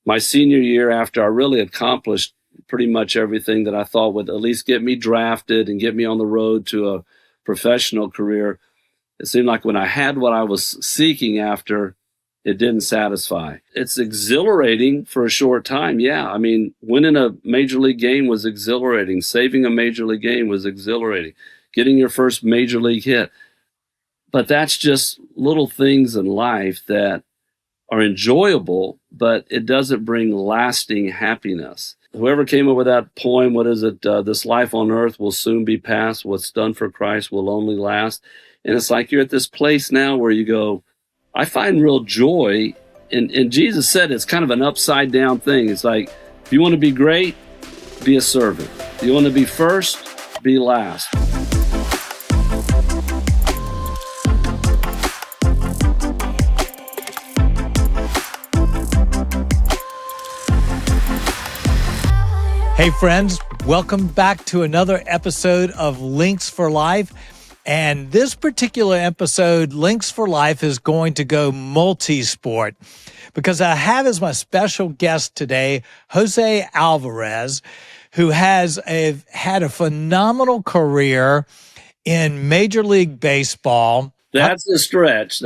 my senior year, after I really accomplished pretty much everything that I thought would at least get me drafted and get me on the road to a professional career, it seemed like when I had what I was seeking after, it didn't satisfy. It's exhilarating for a short time. Yeah. I mean, winning a major league game was exhilarating. Saving a major league game was exhilarating. Getting your first major league hit. But that's just little things in life that are enjoyable, but it doesn't bring lasting happiness. Whoever came up with that poem, what is it? This life on earth will soon be past. What's done for Christ will only last. And it's like you're at this place now where you go, I find real joy. And Jesus said it's kind of an upside down thing. It's like, if you want to be great, be a servant. If you want to be first, be last. Hey friends, welcome back to another episode of Lynx for Life. And this particular episode, Lynx for Life, is going to go multi-sport because I have as my special guest today, Jose Alvarez, who has had a phenomenal career in Major League Baseball. That's a stretch,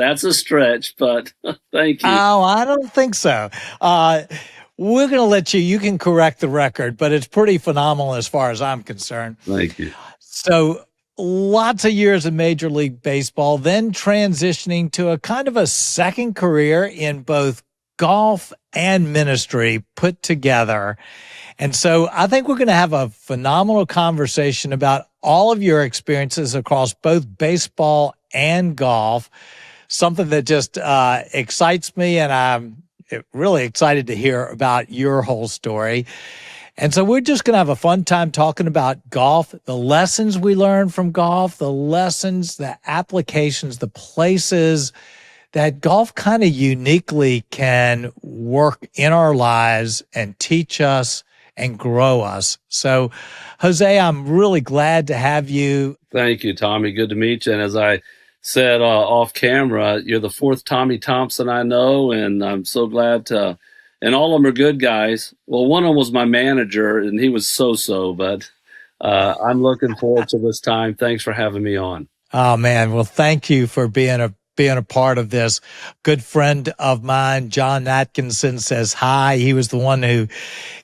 but thank you. Oh, I don't think so. We're going to let you can correct the record, but it's pretty phenomenal as far as I'm concerned. Thank you. So lots of years in Major League Baseball, then transitioning to a kind of a second career in both golf and ministry put together. And so I think we're going to have a phenomenal conversation about all of your experiences across both baseball and golf, something that just excites me, and I'm really excited to hear about your whole story. And so we're just going to have a fun time talking about golf, the lessons we learned from golf, the lessons, the applications, the places that golf kind of uniquely can work in our lives and teach us and grow us. So, Jose, I'm really glad to have you. Thank you, Tommy. Good to meet you. And as I said off camera, you're the fourth Tommy Thompson I know, and I'm so glad to, and all of them are good guys. Well, one of them was my manager, and he was so-so, but I'm looking forward to this time. Thanks for having me on. Oh, man. Well, thank you for being a part of this. Good friend of mine, John Atkinson, says hi. He was the one who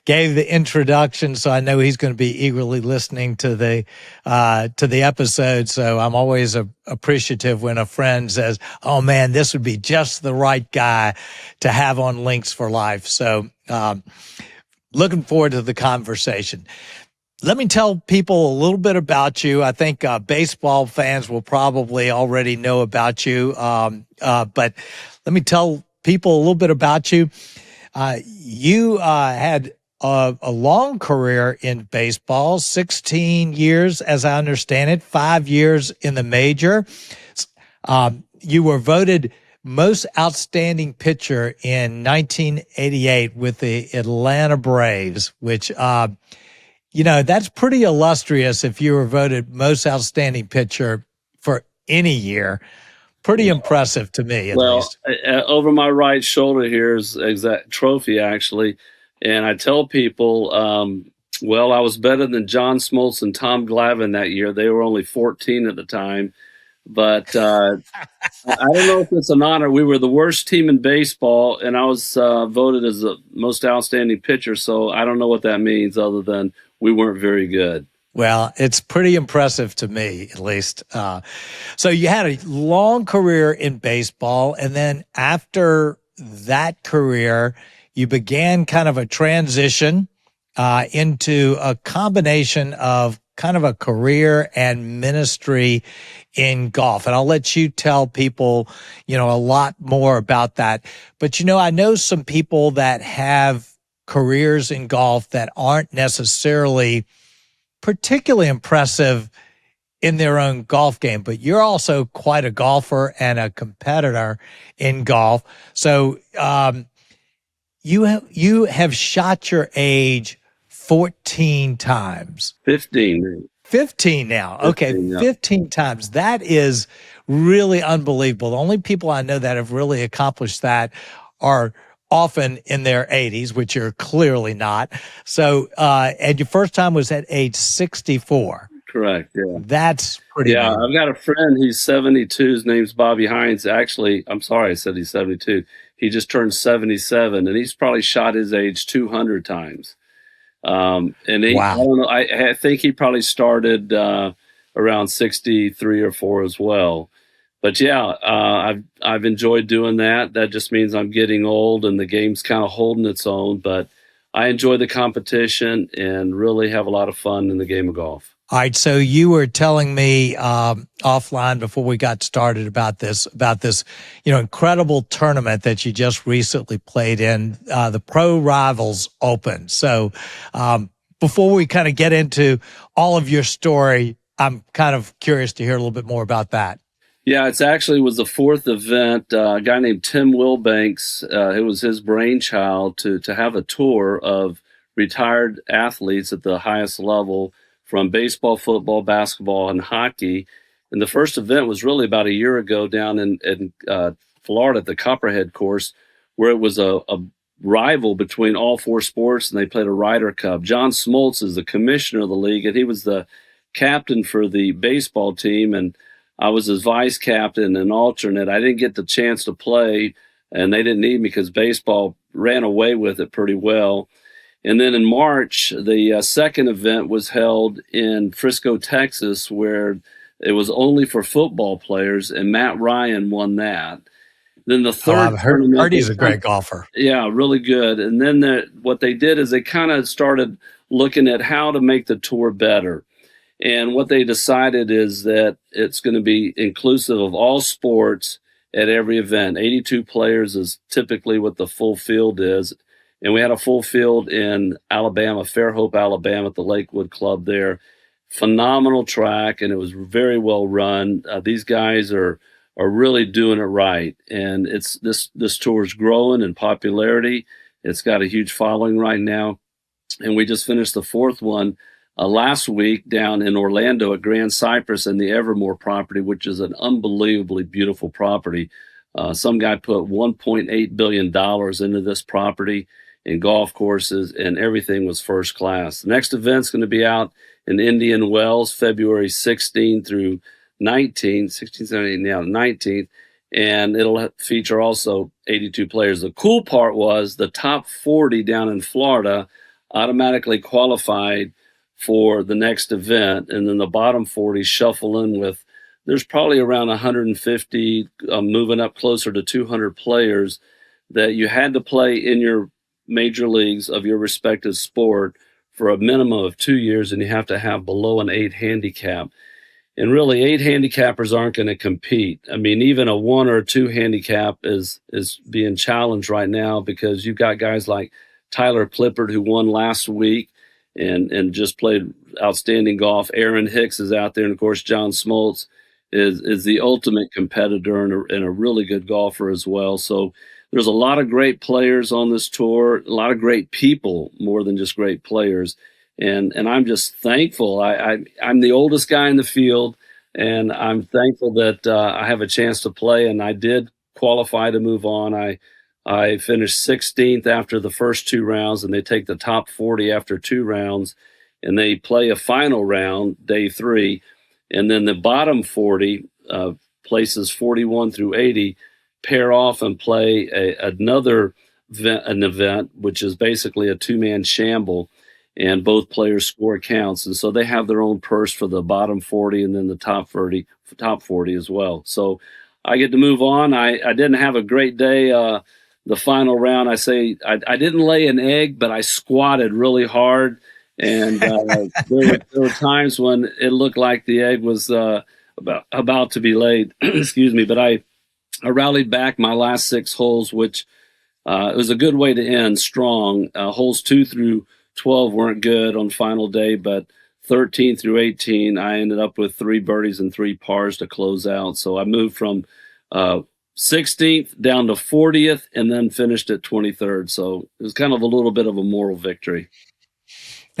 gave the introduction, so I know he's going to be eagerly listening to the episode. So I'm always appreciative when a friend says, "Oh man, this would be just the right guy to have on Lynx for Life." So looking forward to the conversation. Let me tell people a little bit about you. I think baseball fans will probably already know about you, but let me tell people a little bit about you. You had a long career in baseball, 16 years, as I understand it, 5 years in the major. You were voted most outstanding pitcher in 1988 with the Atlanta Braves, which that's pretty illustrious if you were voted most outstanding pitcher for any year. Pretty impressive to me, at least. Over my right shoulder here is exact trophy, actually. And I tell people, I was better than John Smoltz and Tom Glavine that year. They were only 14 at the time. But I don't know if it's an honor. We were the worst team in baseball, and I was voted as the most outstanding pitcher. So I don't know what that means other than we weren't very good. Well, it's pretty impressive to me, at least. So you had a long career in baseball, and then after that career, you began kind of a transition into a combination of kind of a career and ministry in golf. And I'll let you tell people, a lot more about that. But, I know some people that have careers in golf that aren't necessarily particularly impressive in their own golf game, but you're also quite a golfer and a competitor in golf. So you have shot your age 14 times. 15. 15 now. Okay, 15 times. That is really unbelievable. The only people I know that have really accomplished that are often in their 80s, which you're clearly not. So, and your first time was at age 64. Correct. Yeah. That's pretty Yeah. amazing. I've got a friend. He's 72. His name's Bobby Hines. Actually, I'm sorry I said he's 72. He just turned 77, and he's probably shot his age 200 times. And I Wow. don't know. I think he probably started around 63 or 4 as well. But yeah, I've enjoyed doing that. That just means I'm getting old and the game's kind of holding its own. But I enjoy the competition and really have a lot of fun in the game of golf. All right. So you were telling me offline before we got started about this, incredible tournament that you just recently played in, the Pro Rivals Open. So before we kind of get into all of your story, I'm kind of curious to hear a little bit more about that. Yeah, it's actually was the fourth event. A guy named Tim Wilbanks, it was his brainchild to have a tour of retired athletes at the highest level from baseball, football, basketball, and hockey. And the first event was really about a year ago down in Florida at the Copperhead course, where it was a rival between all 4 sports, and they played a Ryder Cup. John Smoltz is the commissioner of the league, and he was the captain for the baseball team, and I was his vice captain and alternate. I didn't get the chance to play, and they didn't need me because baseball ran away with it pretty well. And then in March, the second event was held in Frisco, Texas, where it was only for football players, and Matt Ryan won that. Then the third I've tournament heard he's was a great golfer. yeah, really good. And then what they did is they kind of started looking at how to make the tour better. And what they decided is that it's going to be inclusive of all sports at every event. 82 players is typically what the full field is. And we had a full field in Alabama, Fairhope, Alabama, at the Lakewood Club there. Phenomenal track, and it was very well run. These guys are really doing it right. And it's this tour is growing in popularity. It's got a huge following right now. And we just finished the fourth one last week down in Orlando at Grand Cypress and the Evermore property, which is an unbelievably beautiful property. Some guy put $1.8 billion into this property and golf courses, and everything was first class. The next event's going to be out in Indian Wells, February 16 through 19, 16, 17, now 19th, and it'll feature also 82 players. The cool part was the top 40 down in Florida automatically qualified for the next event, and then the bottom 40 shuffle in with, there's probably around 150, moving up closer to 200 players that you had to play in your major leagues of your respective sport for a minimum of 2 years, and you have to have below an 8 handicap. And really, 8 handicappers aren't going to compete. I mean, even a 1 or a 2 handicap is being challenged right now, because you've got guys like Tyler Clippard, who won last week and just played outstanding golf. Aaron Hicks is out there, and of course, John Smoltz is the ultimate competitor and a really good golfer as well. So there's a lot of great players on this tour, a lot of great people, more than just great players. And I'm just thankful. I'm the oldest guy in the field, and I'm thankful that I have a chance to play. And I did qualify to move on. I finished 16th after the first 2 rounds, and they take the top 40 after 2 rounds, and they play a final round, day 3. And then the bottom 40, places 41 through 80, pair off and play another event, which is basically a 2-man shamble, and both players score counts. And so they have their own purse for the bottom 40 and then the top 40 as well. So I get to move on. I didn't have a great day. The final round, I didn't lay an egg, but I squatted really hard. And there were times when it looked like the egg was about to be laid. Excuse me. But I rallied back my last 6 holes, which it was a good way to end strong. Holes 2 through 12 weren't good on final day, but 13 through 18, I ended up with 3 birdies and 3 pars to close out. So I moved from 16th down to 40th and then finished at 23rd. So it was kind of a little bit of a moral victory.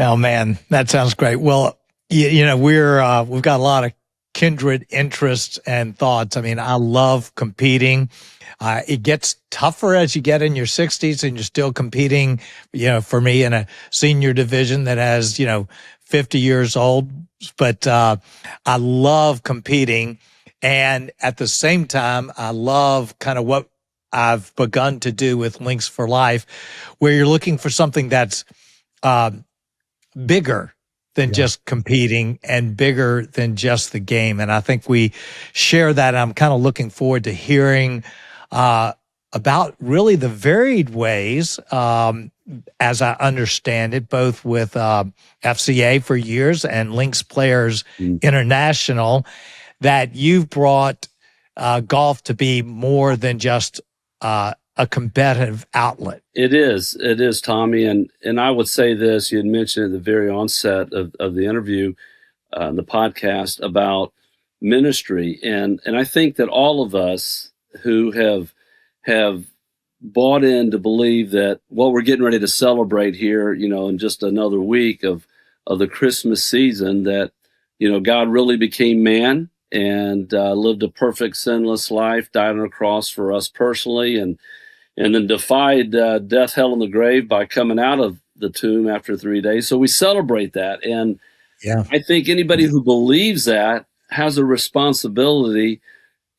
Oh man, that sounds great. Well, we've got a lot of kindred interests and thoughts. I mean, I love competing. It gets tougher as you get in your 60s and you're still competing, for me in a senior division that has, 50 years old. But I love competing. And at the same time, I love kind of what I've begun to do with Lynx for Life, where you're looking for something that's bigger than just competing and bigger than just the game. And I think we share that. I'm kind of looking forward to hearing about really the varied ways, as I understand it, both with FCA for years and Lynx Players International, that you've brought golf to be more than just a competitive outlet. It is, Tommy. And I would say this, you had mentioned at the very onset of the interview, the podcast, about ministry. And I think that all of us who have bought in to believe that what we're getting ready to celebrate here, in just another week of the Christmas season, that, God really became man and lived a perfect, sinless life, died on a cross for us personally, and then defied death, hell, and the grave by coming out of the tomb after 3 days. So we celebrate that. And I think anybody who believes that has a responsibility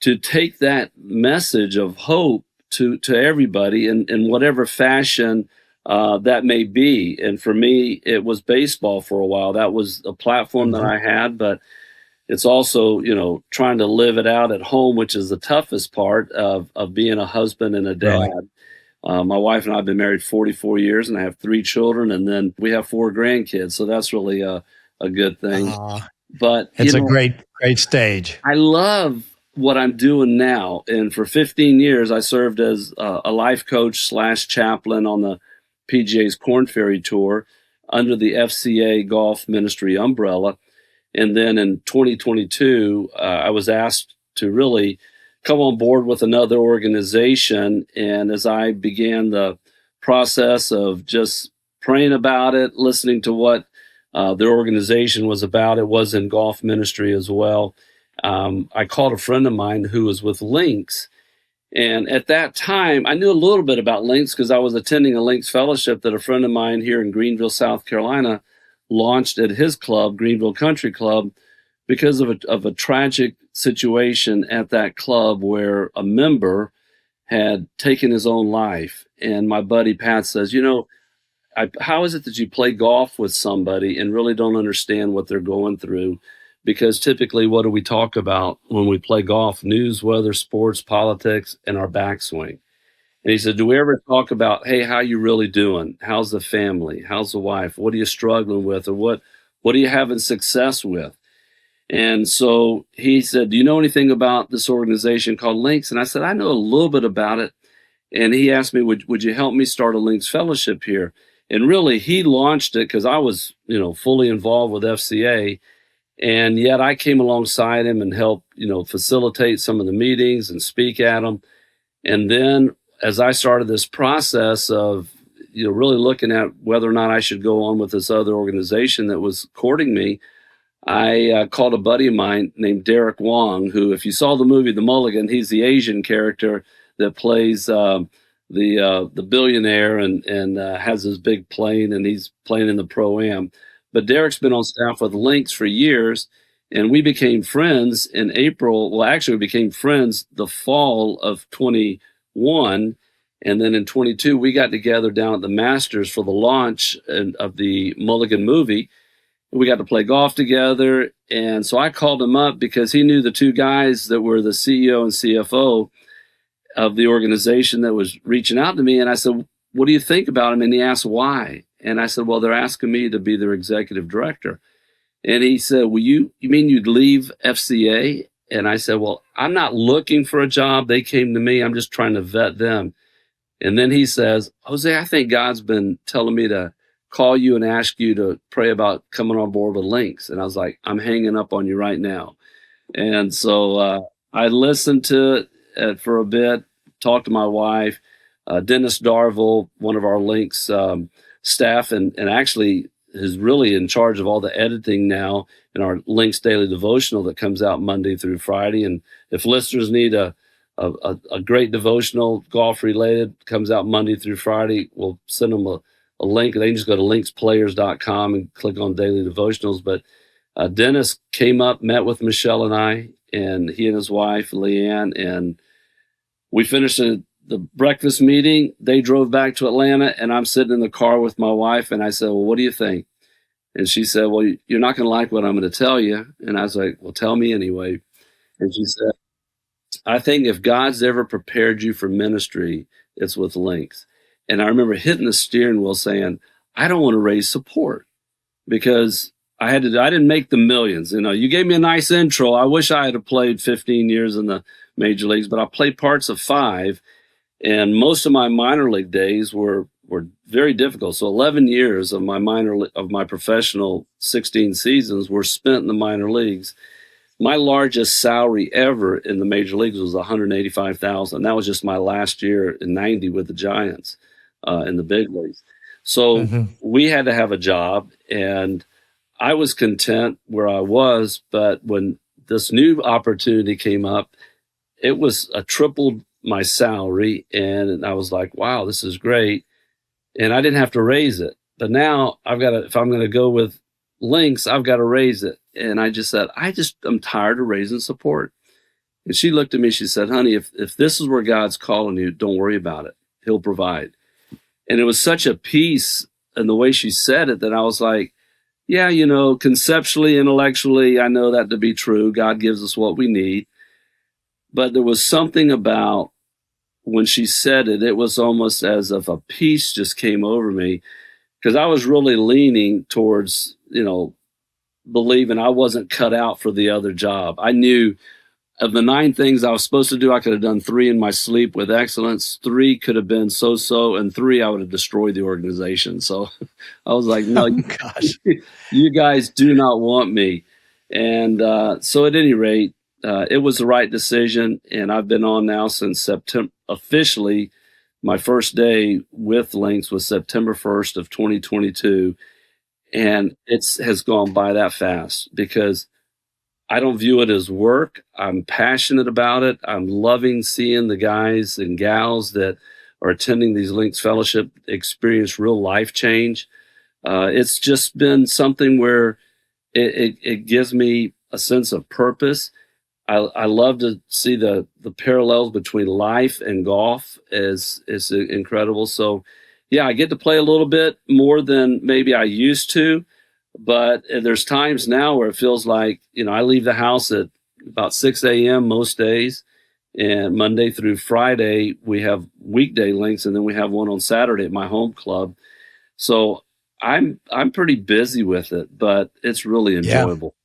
to take that message of hope to everybody in whatever fashion that may be. And for me, it was baseball for a while. That was a platform that I had, but it's also, trying to live it out at home, which is the toughest part of being a husband and a dad. Right. My wife and I have been married 44 years, and I have 3 children, and then we have 4 grandkids. So that's really a good thing. But it's a great stage. I love what I'm doing now. And for 15 years, I served as a life coach / chaplain on the PGA's Korn Ferry Tour under the FCA Golf Ministry umbrella. And then in 2022, I was asked to really come on board with another organization. And as I began the process of just praying about it, listening to what their organization was about, it was in golf ministry as well. I called a friend of mine who was with Lynx. And at that time, I knew a little bit about Lynx because I was attending a Lynx fellowship that a friend of mine here in Greenville, South Carolina, launched at his club, Greenville Country Club, because of a tragic situation at that club where a member had taken his own life. And my buddy Pat says, how is it that you play golf with somebody and really don't understand what they're going through? Because typically, what do we talk about when we play golf? News, weather, sports, politics, and our backswing. And he said, do we ever talk about, hey, how you really doing? How's the family? How's the wife? What are you struggling with? Or what are you having success with? And so he said, do you know anything about this organization called Lynx? And I said, I know a little bit about it. And he asked me, would you help me start a Lynx fellowship here? And really, he launched it because I was, fully involved with FCA. And yet I came alongside him and helped, facilitate some of the meetings and speak at them. And then as I started this process of, really looking at whether or not I should go on with this other organization that was courting me, I called a buddy of mine named Derek Wong, who, if you saw the movie The Mulligan, he's the Asian character that plays the billionaire and has his big plane, and he's playing in the Pro-Am. But Derek's been on staff with Lynx for years, and we became friends in April. Well, actually, we became friends the fall of 21. And then in 22, we got together down at the Masters for the launch of the Mulligan movie. We got to play golf together. And so I called him up because he knew the 2 guys that were the CEO and CFO of the organization that was reaching out to me. And I said, what do you think about him? And he asked why. And I said, well, they're asking me to be their executive director. And he said, well, you mean you'd leave FCA? And I said, well, I'm not looking for a job. They came to me. I'm just trying to vet them. And then he says, Jose, I think God's been telling me to call you and ask you to pray about coming on board with Lynx. And I was like, I'm hanging up on you right now. And so I listened to it for a bit, talked to my wife, Dennis Darville, one of our Lynx staff, and actually is really in charge of all the editing now in our Lynx Daily Devotional that comes out Monday through Friday. And if listeners need a great devotional, golf related, comes out Monday through Friday, we'll send them a link. They can just go to lynxplayers.com and click on Daily Devotionals. But Dennis came up, met with Michelle and I, and he and his wife, Leanne, and we finished the breakfast meeting. They drove back to Atlanta, and I'm sitting in the car with my wife, and I said, well, what do you think? And she said, well, you're not going to like what I'm going to tell you. And I was like, well, tell me anyway. And she said, I think if God's ever prepared you for ministry, it's with Lynx. And I remember hitting the steering wheel saying, I don't want to raise support because I didn't make the millions. You know, you gave me a nice intro. I wish I had played 15 years in the major leagues, but I played parts of 5. And most of my minor league days were very difficult. So 11 years of my professional 16 seasons were spent in the minor leagues. My largest salary ever in the major leagues was $185,000. That was just my last year in '90 with the Giants in the big leagues. So we had to have a job, and I was content where I was. But when this new opportunity came up, it was a tripled my salary, and I was like, wow, this is great. And I didn't have to raise it. But now if I'm going to go with Lynx, I've got to raise it. And I just said, I'm tired of raising support. And she looked at me, she said, honey, if this is where God's calling you, don't worry about it. He'll provide. And it was such a peace in the way she said it that I was like, yeah, you know, conceptually, intellectually, I know that to be true. God gives us what we need. But there was something about when she said it, it was almost as if a peace just came over me, because I was really leaning towards, you know, believing I wasn't cut out for the other job. I knew of the 9 things I was supposed to do, I could have done 3 in my sleep with excellence. 3 could have been so-so, and 3 I would have destroyed the organization. So I was like, no, gosh, you guys do not want me. And so at any rate, it was the right decision, and I've been on now since September. Officially, my first day with Lynx was September 1st of 2022, and it has gone by that fast because I don't view it as work. I'm passionate about it. I'm loving seeing the guys and gals that are attending these Lynx Fellowship experience real life change. It's just been something where it gives me a sense of purpose. I love to see the parallels between life and golf is incredible. So, yeah, I get to play a little bit more than maybe I used to, but there's times now where it feels like, you know, I leave the house at about 6 a.m. most days, and Monday through Friday we have weekday links, and then we have one on Saturday at my home club. So I'm pretty busy with it, but it's really enjoyable.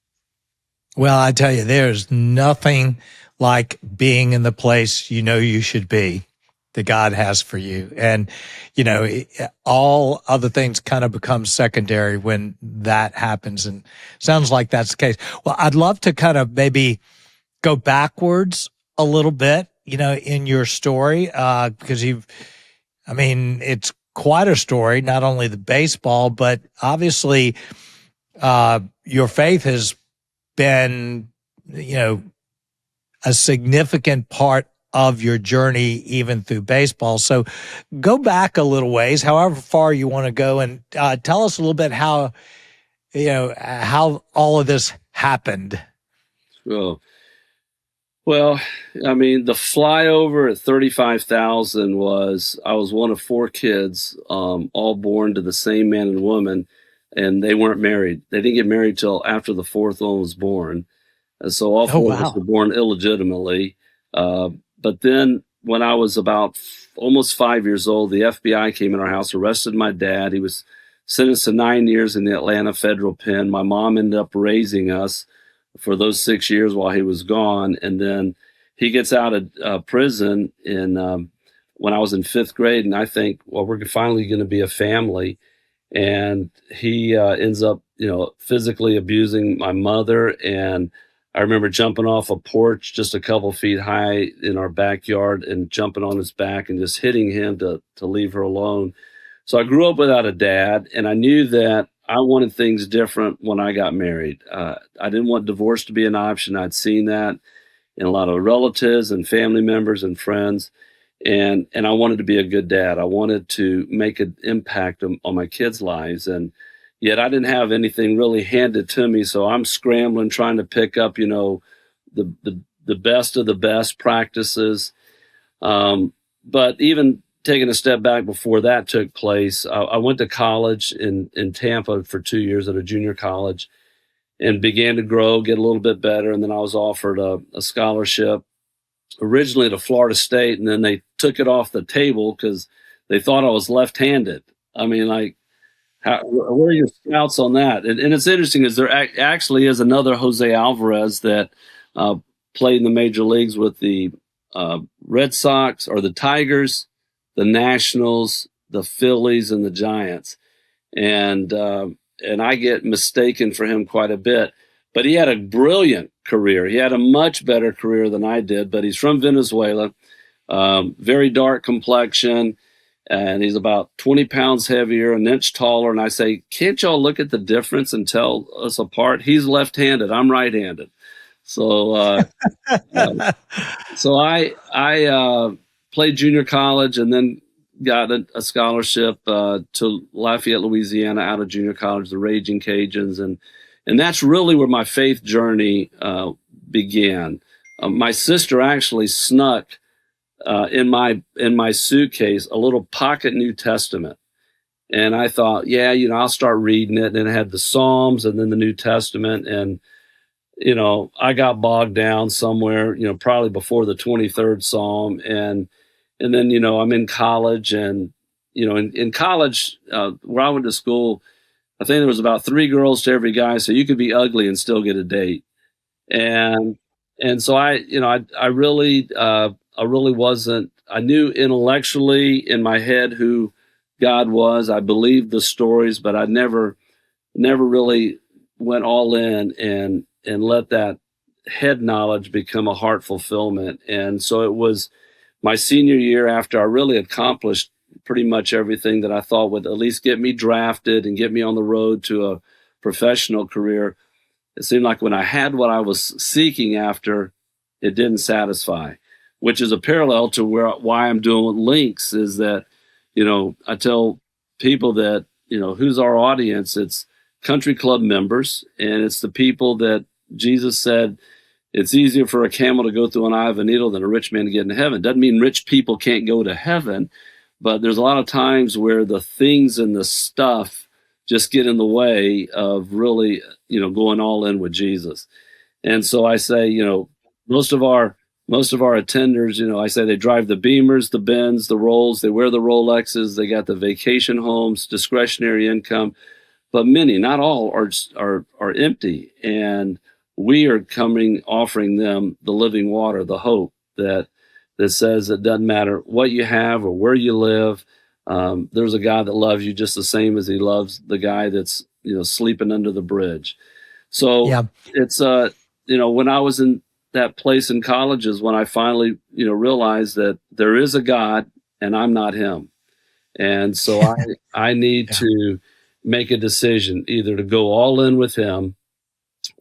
Well, I tell you, there's nothing like being in the place you know you should be that God has for you. And, you know, all other things kind of become secondary when that happens. And sounds like that's the case. Well, I'd love to kind of maybe go backwards a little bit, you know, in your story, because it's quite a story, not only the baseball, but obviously your faith has been, you know, a significant part of your journey, even through baseball. So go back a little ways, however far you want to go, and tell us a little bit how all of this happened. Oh, well, I mean, the flyover at 35,000 I was one of 4 kids, all born to the same man and woman, and they weren't married. They didn't get married till after the 4th one was born. And so all 4 of us were born illegitimately. But then when I was about almost 5 years old, the FBI came in our house, arrested my dad. He was sentenced to 9 years in the Atlanta federal pen. My mom ended up raising us for those 6 years while he was gone. And then he gets out of prison when I was in 5th grade. And I think, well, we're finally going to be a family. And he ends up, you know, physically abusing my mother. And I remember jumping off a porch just a couple feet high in our backyard and jumping on his back and just hitting him to leave her alone. So I grew up without a dad, and I knew that I wanted things different when I got married. I didn't want divorce to be an option. I'd seen that in a lot of relatives and family members and friends, and I wanted to be a good dad. I wanted to make an impact on my kids' lives, and yet I didn't have anything really handed to me. So I'm scrambling, trying to pick up, the best of the best practices. But even taking a step back before that took place, I went to college in Tampa for 2 years at a junior college and began to grow, get a little bit better. And then I was offered a scholarship originally to Florida State, and then they took it off the table because they thought I was left-handed. I mean, like, where are your scouts on that? And it's interesting is there actually is another Jose Alvarez that uh, played in the major leagues with the Red Sox or the Tigers, the Nationals, the Phillies, and the Giants. And I get mistaken for him quite a bit. But he had a brilliant career. He had a much better career than I did. But he's from Venezuela, very dark complexion, and he's about 20 pounds heavier, an inch taller. And I say, can't y'all look at the difference and tell us apart? He's left-handed. I'm right-handed. So, um, so I played junior college and then got a scholarship to Lafayette, Louisiana, out of junior college, the Raging Cajuns, and that's really where my faith journey began. My sister actually snuck in my suitcase a little pocket New Testament, and I thought, yeah, I'll start reading it. And it had the Psalms and then the New Testament, and I got bogged down somewhere, probably before the 23rd Psalm, and then I'm in college, and in college where I went to school, I think there was about 3 girls to every guy, so you could be ugly and still get a date. And so I really wasn't. I knew intellectually in my head who God was. I believed the stories, but I never really went all in and let that head knowledge become a heart fulfillment. And so it was my senior year, after I really accomplished pretty much everything that I thought would at least get me drafted and get me on the road to a professional career. It seemed like when I had what I was seeking after, it didn't satisfy, which is a parallel to why I'm doing with Lynx. Is that, I tell people that, who's our audience? It's country club members, and it's the people that Jesus said it's easier for a camel to go through an eye of a needle than a rich man to get into heaven. Doesn't mean rich people can't go to heaven, but there's a lot of times where the things and the stuff just get in the way of really, going all in with Jesus. And so I say, most of our attenders, I say they drive the Beamers, the Benz, the Rolls, they wear the Rolexes, they got the vacation homes, discretionary income, but many, not all, are empty. And we are offering them the living water, the hope that says it doesn't matter what you have or where you live. There's a God that loves you just the same as he loves the guy that's sleeping under the bridge. So Yeah. it's when I was in that place in college is when I finally realized that there is a God and I'm not him, and so I need Yeah. to make a decision either to go all in with him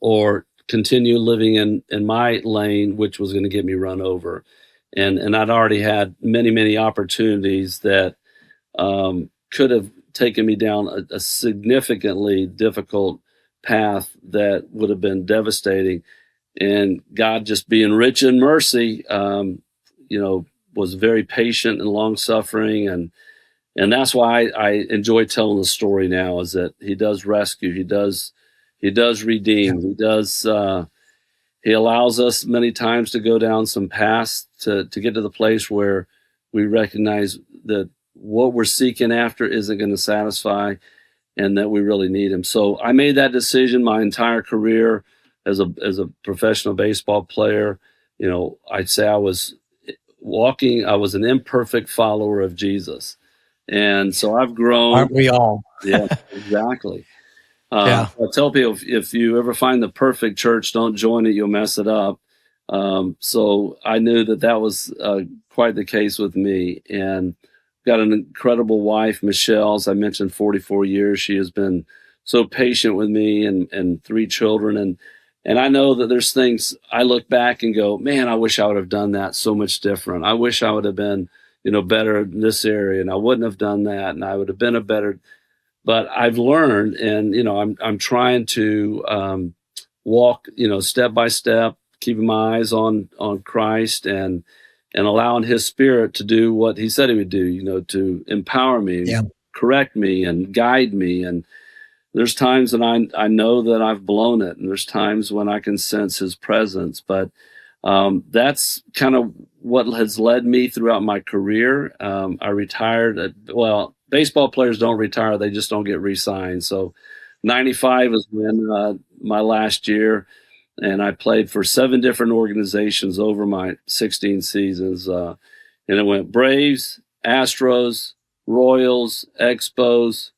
or continue living in my lane, which was going to get me run over. And I'd already had many opportunities that could have taken me down a significantly difficult path that would have been devastating. And God, just being rich in mercy, was very patient and long suffering, and that's why I enjoy telling the story now. Is that he does rescue, he does redeem, he allows us many times to go down some paths to get to the place where we recognize that what we're seeking after isn't going to satisfy, and that we really need him. So I made that decision my entire career as a professional baseball player. I'd say I was an imperfect follower of Jesus. And so I've grown. Aren't we all? Yeah, exactly. Yeah. I tell people if you ever find the perfect church, don't join it, you'll mess it up. So I knew that was quite the case with me. And got an incredible wife, Michelle. As I mentioned, 44 years. She has been so patient with me and 3 children. And I know that there's things I look back and go, man, I wish I would have done that so much different. I wish I would have been, better in this area, and I wouldn't have done that, and I would have been a better. But I've learned, and I'm trying to walk, step by step, keeping my eyes on Christ and allowing His Spirit to do what He said He would do, to empower me, Yeah. correct me, and guide me. And there's times that I know that I've blown it, and there's times when I can sense His presence. But that's kind of what has led me throughout my career. I retired well, baseball players don't retire, they just don't get re-signed. So 95 is when my last year, and I played for 7 different organizations over my 16 seasons. And it went Braves, Astros, Royals, Expos,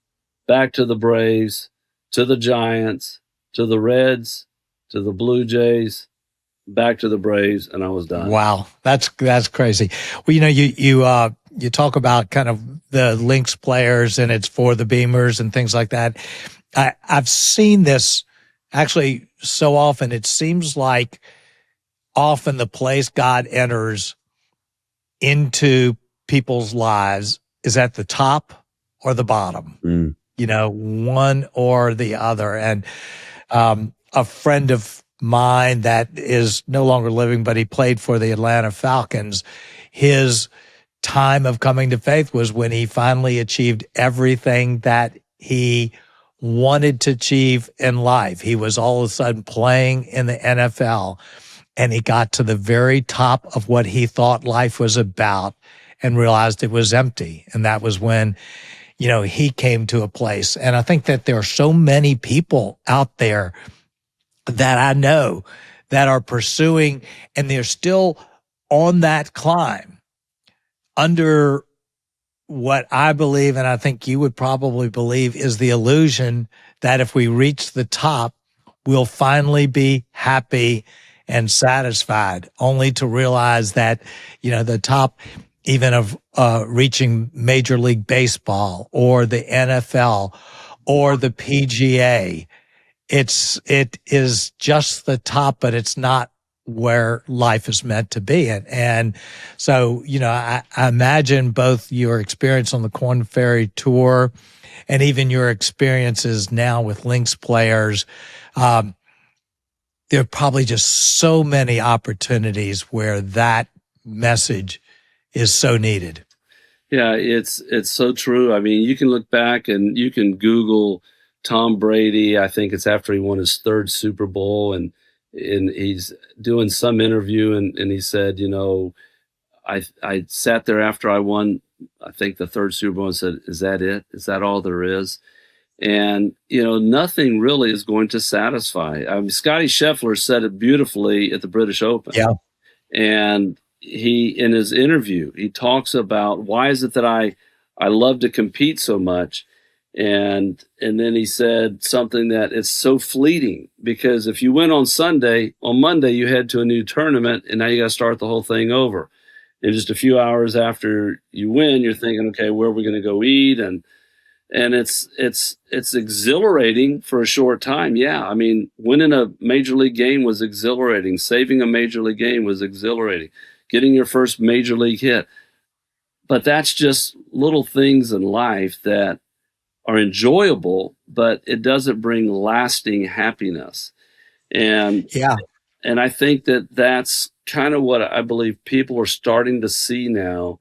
back to the Braves, to the Giants, to the Reds, to the Blue Jays, back to the Braves, and I was done. Wow, that's crazy. Well, you talk about kind of the Lynx players, and it's for the Beamers and things like that. I've seen this actually so often. It seems like often the place God enters into people's lives is at the top or the bottom. One or the other. And a friend of mine that is no longer living, but he played for the Atlanta Falcons, his time of coming to faith was when he finally achieved everything that he wanted to achieve in life. He was all of a sudden playing in the NFL, and he got to the very top of what he thought life was about and realized it was empty. And that was when he came to a place. And I think that there are so many people out there that I know that are pursuing, and they're still on that climb under what I believe, and I think you would probably believe, is the illusion that if we reach the top, we'll finally be happy and satisfied, only to realize that, the top even of reaching Major League Baseball or the NFL or the PGA, it is just the top, but it's not where life is meant to be. And so, I imagine both your experience on the Korn Ferry Tour and even your experiences now with Lynx players, there are probably just so many opportunities where that message is so needed. Yeah, it's so true. I mean, you can look back and you can Google Tom Brady. I think it's after he won his 3rd Super Bowl, and he's doing some interview, and he said, I sat there after I won, I think the 3rd Super Bowl, and said, is that it? Is that all there is? And nothing really is going to satisfy. I mean, Scotty Scheffler said it beautifully at the British Open. Yeah. And he, in his interview, he talks about why is it that I love to compete so much. And then he said something that it's so fleeting, because if you win on Sunday, on Monday you head to a new tournament, and now you got to start the whole thing over. And just a few hours after you win, you're thinking, okay, where are we going to go eat? And it's exhilarating for a short time. Yeah, I mean, winning a major league game was exhilarating. Saving a major league game was exhilarating. Getting your first major league hit. But that's just little things in life that are enjoyable, but it doesn't bring lasting happiness. And Yeah. and I think that that's kind of what I believe people are starting to see now,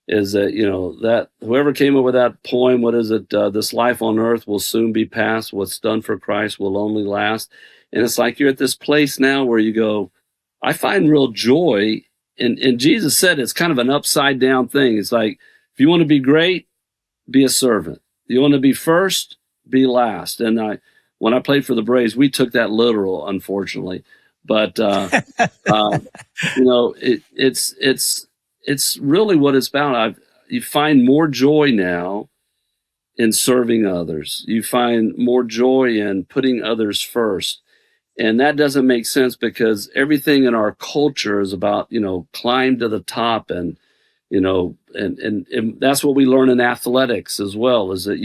is that, that whoever came up with that poem, what is it? This life on earth will soon be past. What's done for Christ will only last. And it's like you're at this place now where you go, I find real joy. And Jesus said it's kind of an upside down thing. It's like, if you want to be great, be a servant. You want to be first, be last. And when I played for the Braves, we took that literal, unfortunately. But it's really what it's about. You find more joy now in serving others. You find more joy in putting others first. And that doesn't make sense, because everything in our culture is about, climb to the top, and, and that's what we learn in athletics as well, is that,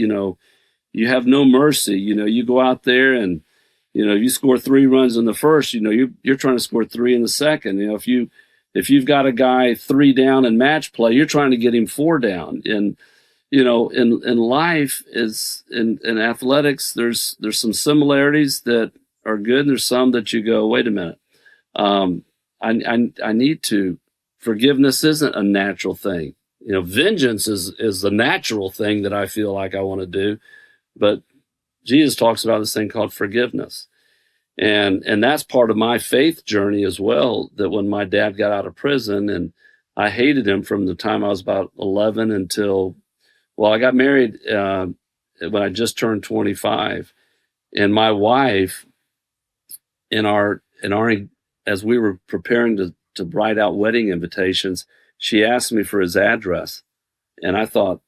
you have no mercy. You go out there and you score 3 runs in the first. You're trying to score 3 in the second. If you've got a guy 3 down in match play, you're trying to get him 4 down. And in life in athletics, there's some similarities that are good, and there's some that you go, wait a minute. I need to. Forgiveness isn't a natural thing. Vengeance is the natural thing that I feel like I want to do, but Jesus talks about this thing called forgiveness, and that's part of my faith journey as well. That when my dad got out of prison, and I hated him from the time I was about 11 until, well, I got married when I just turned 25, and my wife, in our as we were preparing to write out wedding invitations, she asked me for his address. And I thought,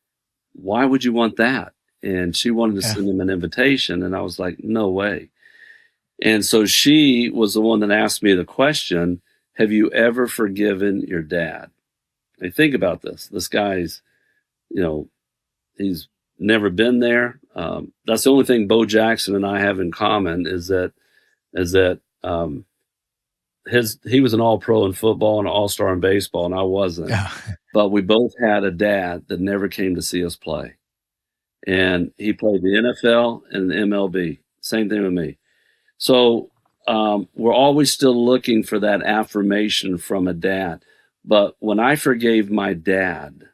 why would you want that? And she wanted to send him an invitation. And I was like, no way. And so she was the one that asked me the question, have you ever forgiven your dad? And think about this. This guy's, he's never been there. That's the only thing Bo Jackson and I have in common is that he was an all-pro in football and an all-star in baseball, and I wasn't. Yeah. But we both had a dad that never came to see us play. And he played the NFL and the MLB. Same thing with me. So we're always still looking for that affirmation from a dad. But when I forgave my dad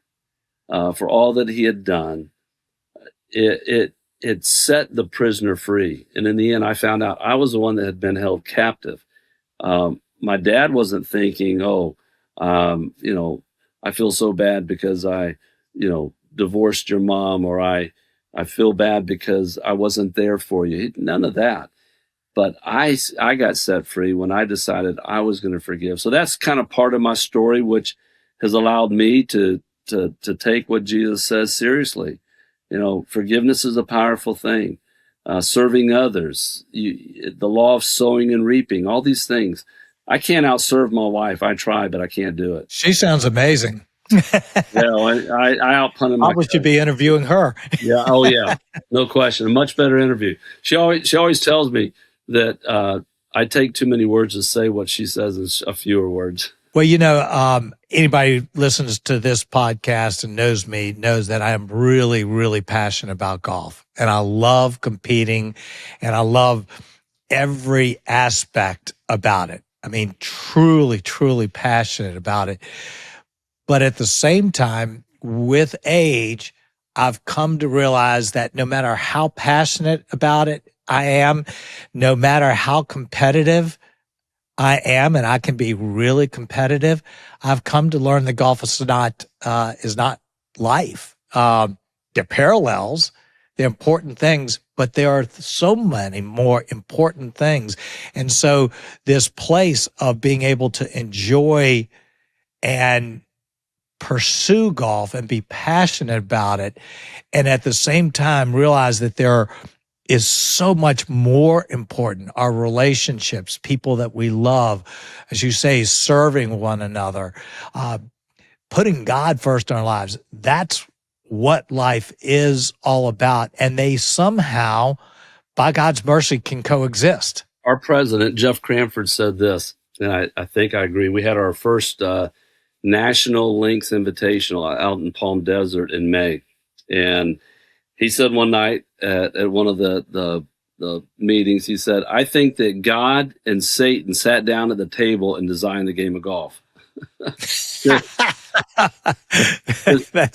for all that he had done, it set the prisoner free. And in the end, I found out I was the one that had been held captive. My dad wasn't thinking, I feel so bad because I, divorced your mom, or I feel bad because I wasn't there for you. None of that. But I got set free when I decided I was going to forgive. So that's kind of part of my story, which has allowed me to take what Jesus says seriously. Forgiveness is a powerful thing. Serving others, the law of sowing and reaping, all these things. I can't outserve my wife. I try, but I can't do it. She sounds amazing. I outpunted my. Probably should be interviewing her. Yeah. Oh, yeah. No question. A much better interview. She always tells me that I take too many words to say what she says in a fewer words. Well, anybody who listens to this podcast and knows me knows that I am really, really passionate about golf, and I love competing, and I love every aspect about it. I mean, truly, truly passionate about it. But at the same time, with age, I've come to realize that no matter how passionate about it I am, no matter how competitive I am, and I can be really competitive, I've come to learn that golf is not life. They're parallels, they're important things, but there are so many more important things. And so this place of being able to enjoy and pursue golf and be passionate about it, and at the same time realize that there is so much more important, our relationships, people that we love, as you say, serving one another, putting God first in our lives. That's what life is all about. And they somehow, by God's mercy, can coexist. Our president, Jeff Cranford, said this, and I think I agree. We had our first National Lynx Invitational out in Palm Desert in May. And he said one night at one of the meetings, he said, I think that God and Satan sat down at the table and designed the game of golf. That's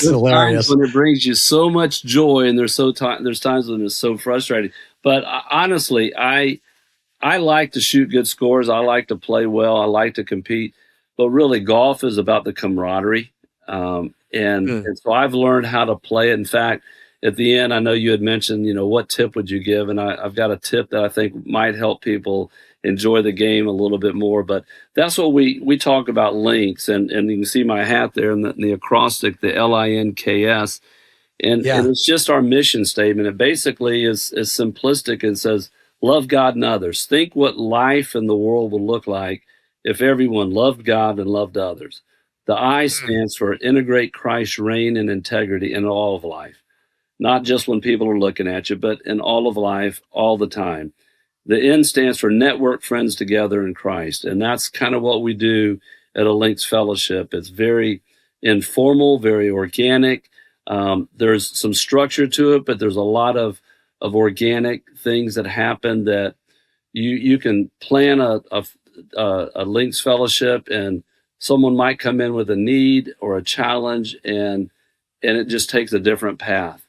hilarious. When it brings you so much joy, and there's times when it's so frustrating. But honestly, I like to shoot good scores. I like to play well. I like to compete. But really, golf is about the camaraderie. And so I've learned how to play it. In fact, at the end, I know you had mentioned, what tip would you give? And I've got a tip that I think might help people enjoy the game a little bit more. But that's what we talk about Lynx. And you can see my hat there in the acrostic, the LINKS. And it's just our mission statement. It basically is simplistic and says, love God and others. Think what life in the world would look like if everyone loved God and loved others. The I stands for integrate Christ's reign and integrity in all of life. not just when people are looking at you, but in all of life, all the time. The N stands for Network Friends Together in Christ. And that's kind of what we do at a Lynx Fellowship. It's very informal, very organic. There's some structure to it, but there's a lot of organic things that happen that you can plan a Lynx Fellowship, and someone might come in with a need or a challenge, and it just takes a different path.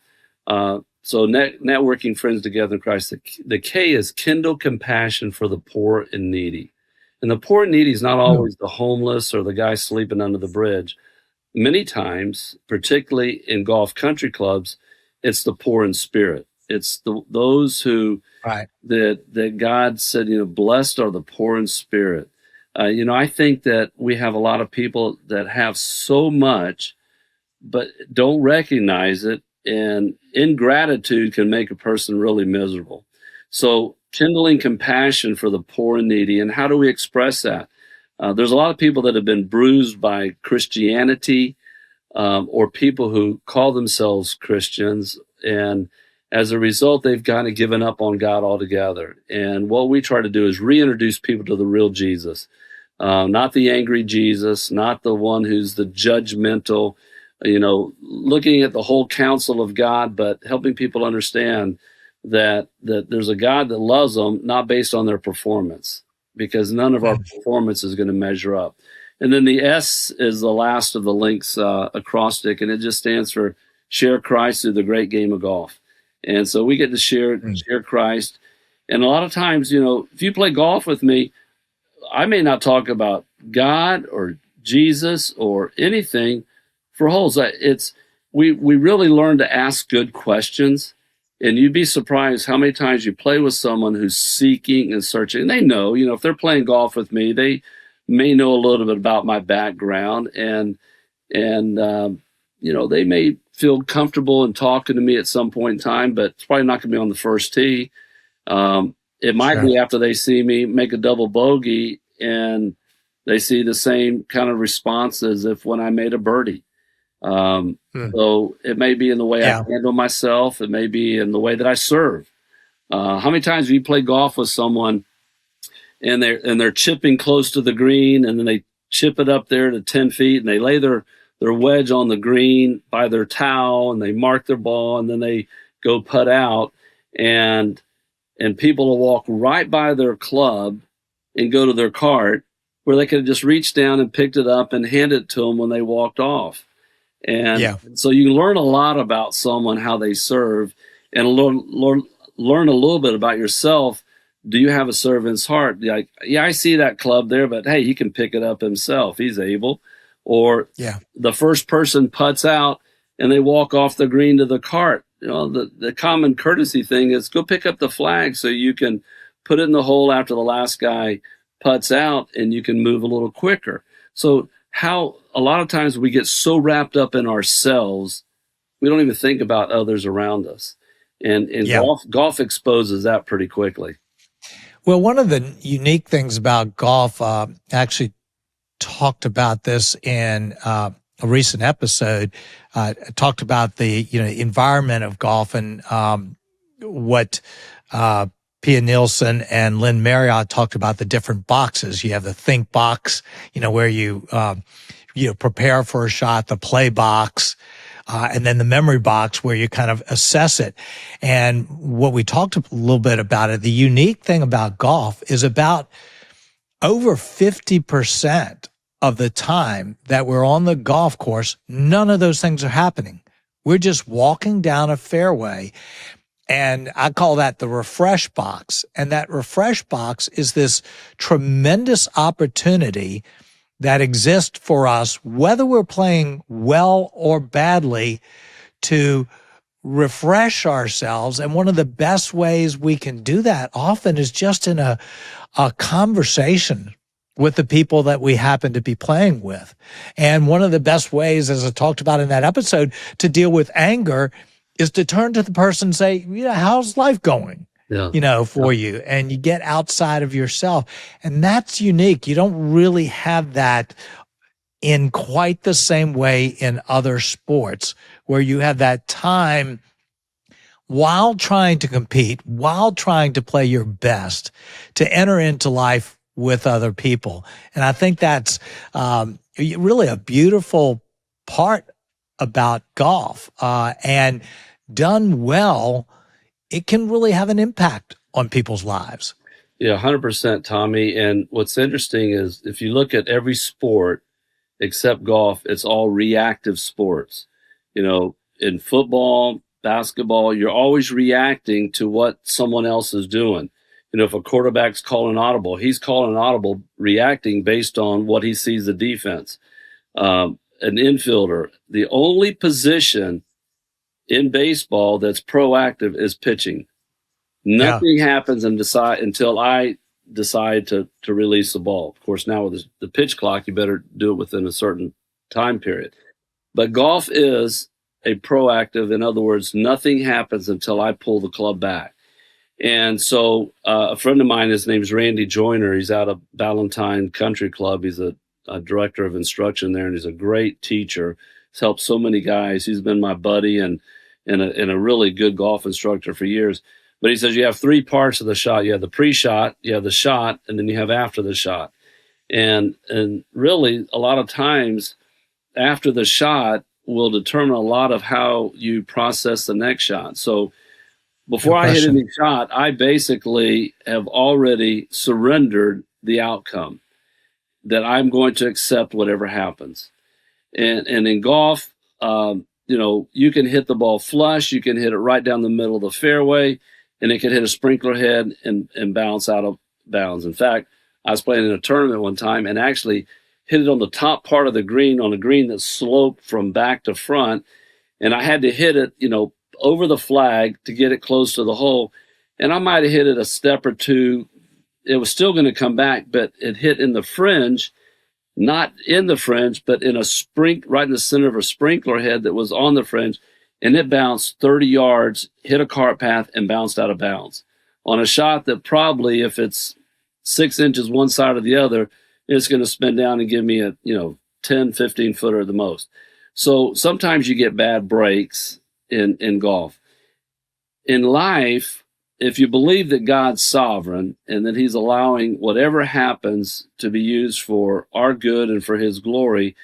So networking friends together in Christ. The K is kindle compassion for the poor and needy. And the poor and needy is not always the homeless or the guy sleeping under the bridge. Many times, particularly in golf country clubs, it's the poor in spirit. It's those who Right. that God said, blessed are the poor in spirit. I think that we have a lot of people that have so much, but don't recognize it, and ingratitude can make a person really miserable. So kindling compassion for the poor and needy. And how do we express that? There's a lot of people that have been bruised by Christianity, or people who call themselves Christians, and as a result, they've kind of given up on God altogether. And what we try to do is reintroduce people to the real Jesus, not the angry Jesus, not the one who's the judgmental, looking at the whole counsel of God, but helping people understand that there's a God that loves them, not based on their performance, because none of our performance is going to measure up. And then the S is the last of the Lynx acrostic, and it just stands for share Christ through the great game of golf. And so we get to share Christ. And a lot of times, if you play golf with me, I may not talk about God or Jesus or anything for holes. We really learn to ask good questions, and you'd be surprised how many times you play with someone who's seeking and searching. And they know, if they're playing golf with me, they may know a little bit about my background, and they may feel comfortable in talking to me at some point in time, but it's probably not going to be on the first tee. It might be after they see me make a double bogey and they see the same kind of response as if when I made a birdie. So it may be in the way I handle myself. It may be in the way that I serve. How many times have you played golf with someone and they're chipping close to the green, and then they chip it up there to 10 feet, and they lay their wedge on the green by their towel, and they mark their ball, and then they go putt out, and people will walk right by their club and go to their cart, where they could have just reached down and picked it up and handed it to them when they walked off. And so you learn a lot about someone, how they serve, and learn a little bit about yourself. Do you have a servant's heart? Like, I see that club there, but hey, he can pick it up himself. He's able. Or the first person putts out and they walk off the green to the cart. The common courtesy thing is go pick up the flag so you can put it in the hole after the last guy putts out, and you can move a little quicker. So how a lot of times we get so wrapped up in ourselves, we don't even think about others around us. And golf exposes that pretty quickly. Well, one of the unique things about golf, actually talked about this in a recent episode, talked about the environment of golf, and what Pia Nielsen and Lynn Marriott talked about, the different boxes. You have the think box, where you prepare for a shot, the play box, and then the memory box where you kind of assess it. And what we talked a little bit about it, the unique thing about golf is about over 50% of the time that we're on the golf course, none of those things are happening. We're just walking down a fairway. And I call that the refresh box. And that refresh box is this tremendous opportunity that exists for us, whether we're playing well or badly, to refresh ourselves. And one of the best ways we can do that often is just in a conversation with the people that we happen to be playing with. And one of the best ways, as I talked about in that episode, to deal with anger is to turn to the person and say, how's life going? For you, and you get outside of yourself. And that's unique. You don't really have that in quite the same way in other sports, where you have that time while trying to compete, while trying to play your best, to enter into life with other people. And I think that's really a beautiful part about golf. And done well, it can really have an impact on people's lives. Yeah, 100%, Tommy. And what's interesting is if you look at every sport except golf, it's all reactive sports. You know, in football, basketball, you're always reacting to what someone else is doing. You know, if a quarterback's calling an audible, he's calling an audible reacting based on what he sees the defense. An infielder, the only position in baseball that's proactive is pitching. Yeah. Nothing happens until I decide to release the ball. Of course, now with the pitch clock, you better do it within a certain time period. But golf is a proactive. In other words, nothing happens until I pull the club back. And so a friend of mine, his name's Randy Joyner. He's out of Ballantyne Country Club. He's a director of instruction there, and he's a great teacher. He's helped so many guys. He's been my buddy and a really good golf instructor for years. But he says you have three parts of the shot. You have the pre-shot, you have the shot, and then you have after the shot. And really, a lot of times, after the shot will determine a lot of how you process the next shot. So before I hit any shot, I basically have already surrendered the outcome that I'm going to accept whatever happens. And in golf, you know, you can hit the ball flush, you can hit it right down the middle of the fairway, and it can hit a sprinkler head and bounce out of bounds. In fact, I was playing in a tournament one time and actually hit it on the top part of the green, on a green that sloped from back to front. And I had to hit it, you know, over the flag to get it close to the hole. And I might have hit it a step or two. It was still going to come back, but it hit in the fringe, not in the fringe, but in a right in the center of a sprinkler head that was on the fringe. And it bounced 30 yards, hit a cart path, and bounced out of bounds on a shot that probably, if it's 6 inches one side or the other, it's going to spin down and give me a, you know, 10, 15 footer at the most. So sometimes you get bad breaks in golf. In life, if you believe that God's sovereign and that he's allowing whatever happens to be used for our good and for his glory,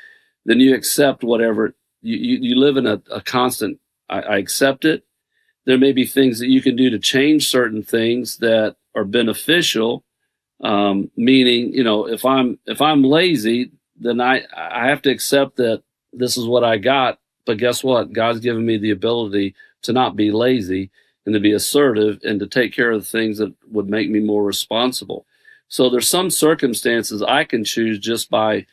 then you accept whatever. You live in a constant, I accept it. There may be things that you can do to change certain things that are beneficial. Meaning, you know, if I'm lazy, then I have to accept that this is what I got. But guess what? God's given me the ability to not be lazy and to be assertive and to take care of the things that would make me more responsible. So there's some circumstances I can choose just by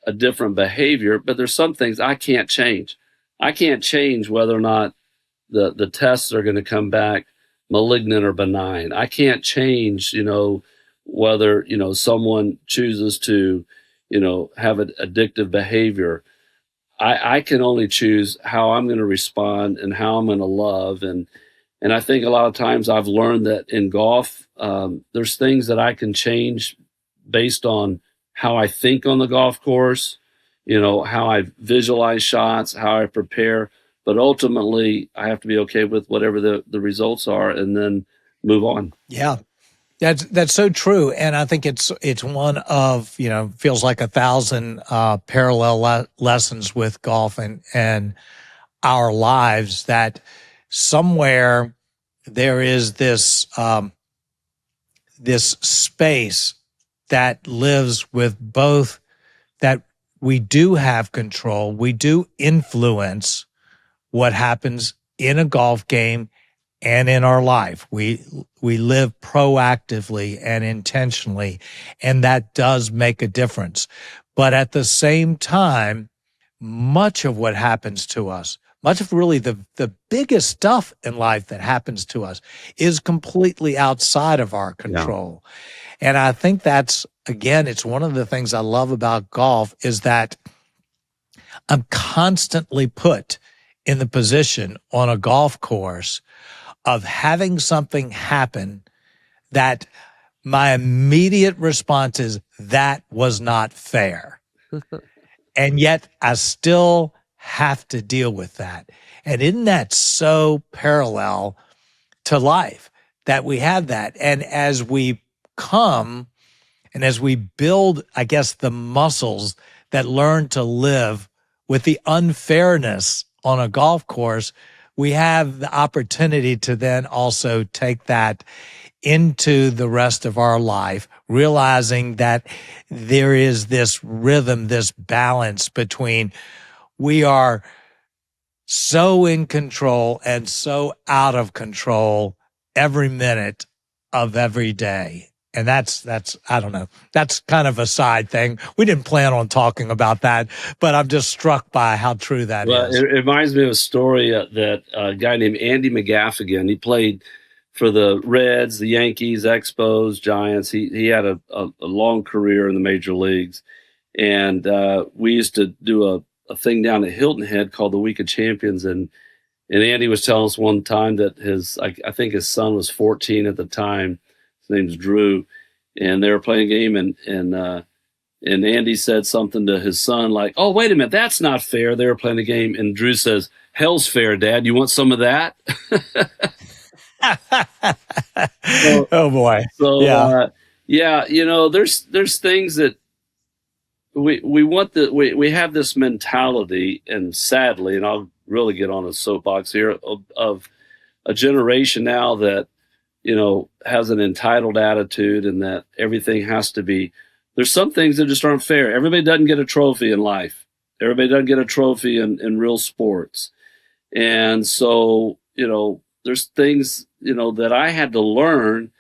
a different behavior, but there's some things I can't change. I can't change whether or not the tests are going to come back malignant or benign. I can't change, you know, whether, you know, someone chooses to, you know, have an addictive behavior. I can only choose how I'm going to respond and how I'm going to love. And I think a lot of times I've learned that in golf, there's things that I can change based on how I think on the golf course, you know, how I visualize shots, how I prepare. But ultimately, I have to be okay with whatever the results are and then move on. Yeah. That's so true, and I think it's one of, you know, feels like 1,000 parallel lessons with golf and our lives, that somewhere there is this this space that lives with both, that we do have control, we do influence what happens in a golf game and in our life. We live proactively and intentionally, and that does make a difference. But at the same time, much of what happens to us, much of really the biggest stuff in life that happens to us, is completely outside of our control. Yeah. And I think that's, again, it's one of the things I love about golf, is that I'm constantly put in the position on a golf course of having something happen that my immediate response is, that was not fair. And yet I still have to deal with that. And isn't that so parallel to life, that we have that. And as we come and as we build, I guess, the muscles that learn to live with the unfairness on a golf course, we have the opportunity to then also take that into the rest of our life, realizing that there is this rhythm, this balance between we are so in control and so out of control every minute of every day. And that's, I don't know, that's kind of a side thing. We didn't plan on talking about that, but I'm just struck by how true that Well, is. it reminds me of a story that a guy named Andy McGaffigan, he played for the Reds, the Yankees, Expos, Giants. He had a long career in the major leagues. And we used to do a thing down at Hilton Head called the Week of Champions. And Andy was telling us one time that I think his son was 14 at the time. His name's Drew. And they were playing a game, and Andy said something to his son like, "Oh, wait a minute, that's not fair." They were playing a game, and Drew says, "Hell's fair, Dad. You want some of that?" So, Oh boy. so Yeah. yeah, there's things that we have this mentality, and sadly, and I'll really get on a soapbox here of a generation now that has an entitled attitude, and that everything has to be. There's some things that just aren't fair. Everybody doesn't get a trophy in life. Everybody doesn't get a trophy in real sports. And so, there's things, that I had to learn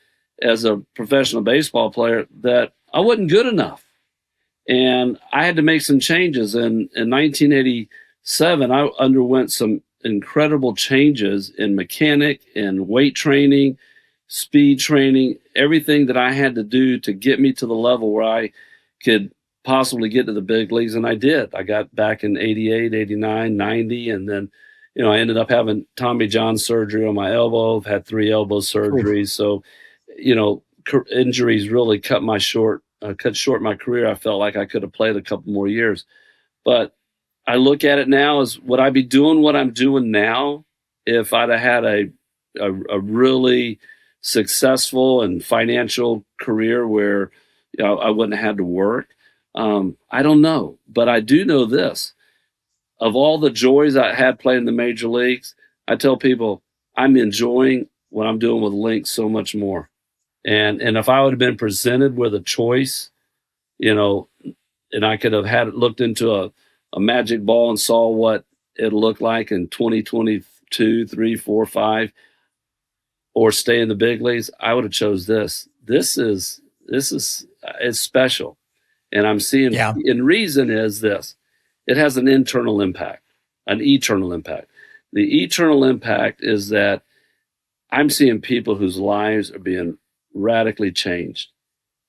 as a professional baseball player that I wasn't good enough. And I had to make some changes. And in 1987, I underwent some incredible changes in mechanic and weight training, speed training, everything that I had to do to get me to the level where I could possibly get to the big leagues. And I did. I got back in 88, 89, 90. And then, I ended up having Tommy John surgery on my elbow. I've had 3 elbow surgeries. So, injuries really cut short my career. I felt like I could have played a couple more years. But I look at it now as, would I be doing what I'm doing now if I'd have had a really successful and financial career where I wouldn't have had to work? I don't know, but I do know this: of all the joys I had playing in the major leagues, I tell people I'm enjoying what I'm doing with Lynx so much more. And if I would have been presented with a choice, and I could have looked into a magic ball and saw what it looked like in 2022, 3, 4, 5, or stay in the big leagues, I would have chose this. This is it's special. And I'm seeing, Yeah. and reason is this: it has an internal impact, an eternal impact. The eternal impact is that I'm seeing people whose lives are being radically changed.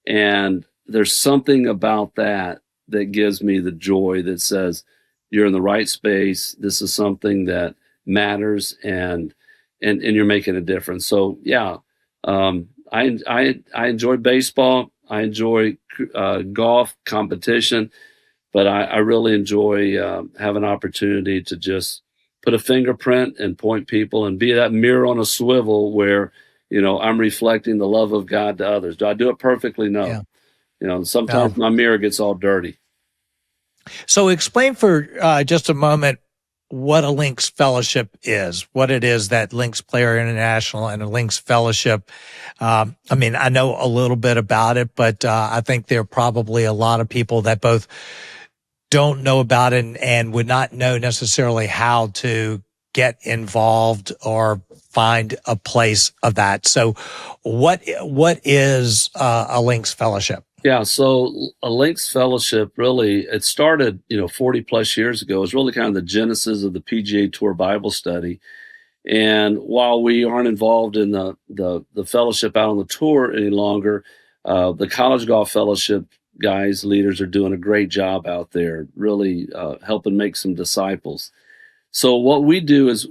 And there's something about that gives me the joy that says, you're in the right space. This is something that matters, and you're making a difference. So yeah, I enjoy baseball. I enjoy golf competition, but I really enjoy having an opportunity to just put a fingerprint and point people and be that mirror on a swivel where, I'm reflecting the love of God to others. Do I do it perfectly? No. Yeah. Sometimes my mirror gets all dirty. So explain for just a moment what a Lynx Fellowship is, what it is that Lynx Player International and a Lynx Fellowship. I mean, I know a little bit about it, but I think there are probably a lot of people that both don't know about it and would not know necessarily how to get involved or find a place of that. So what is a Lynx Fellowship? Yeah, so a Lynx Fellowship, really, it started, 40 plus years ago. It was really kind of the genesis of the PGA Tour Bible study. And while we aren't involved in the fellowship out on the tour any longer, the College Golf Fellowship guys, leaders, are doing a great job out there, really helping make some disciples. So what we do is,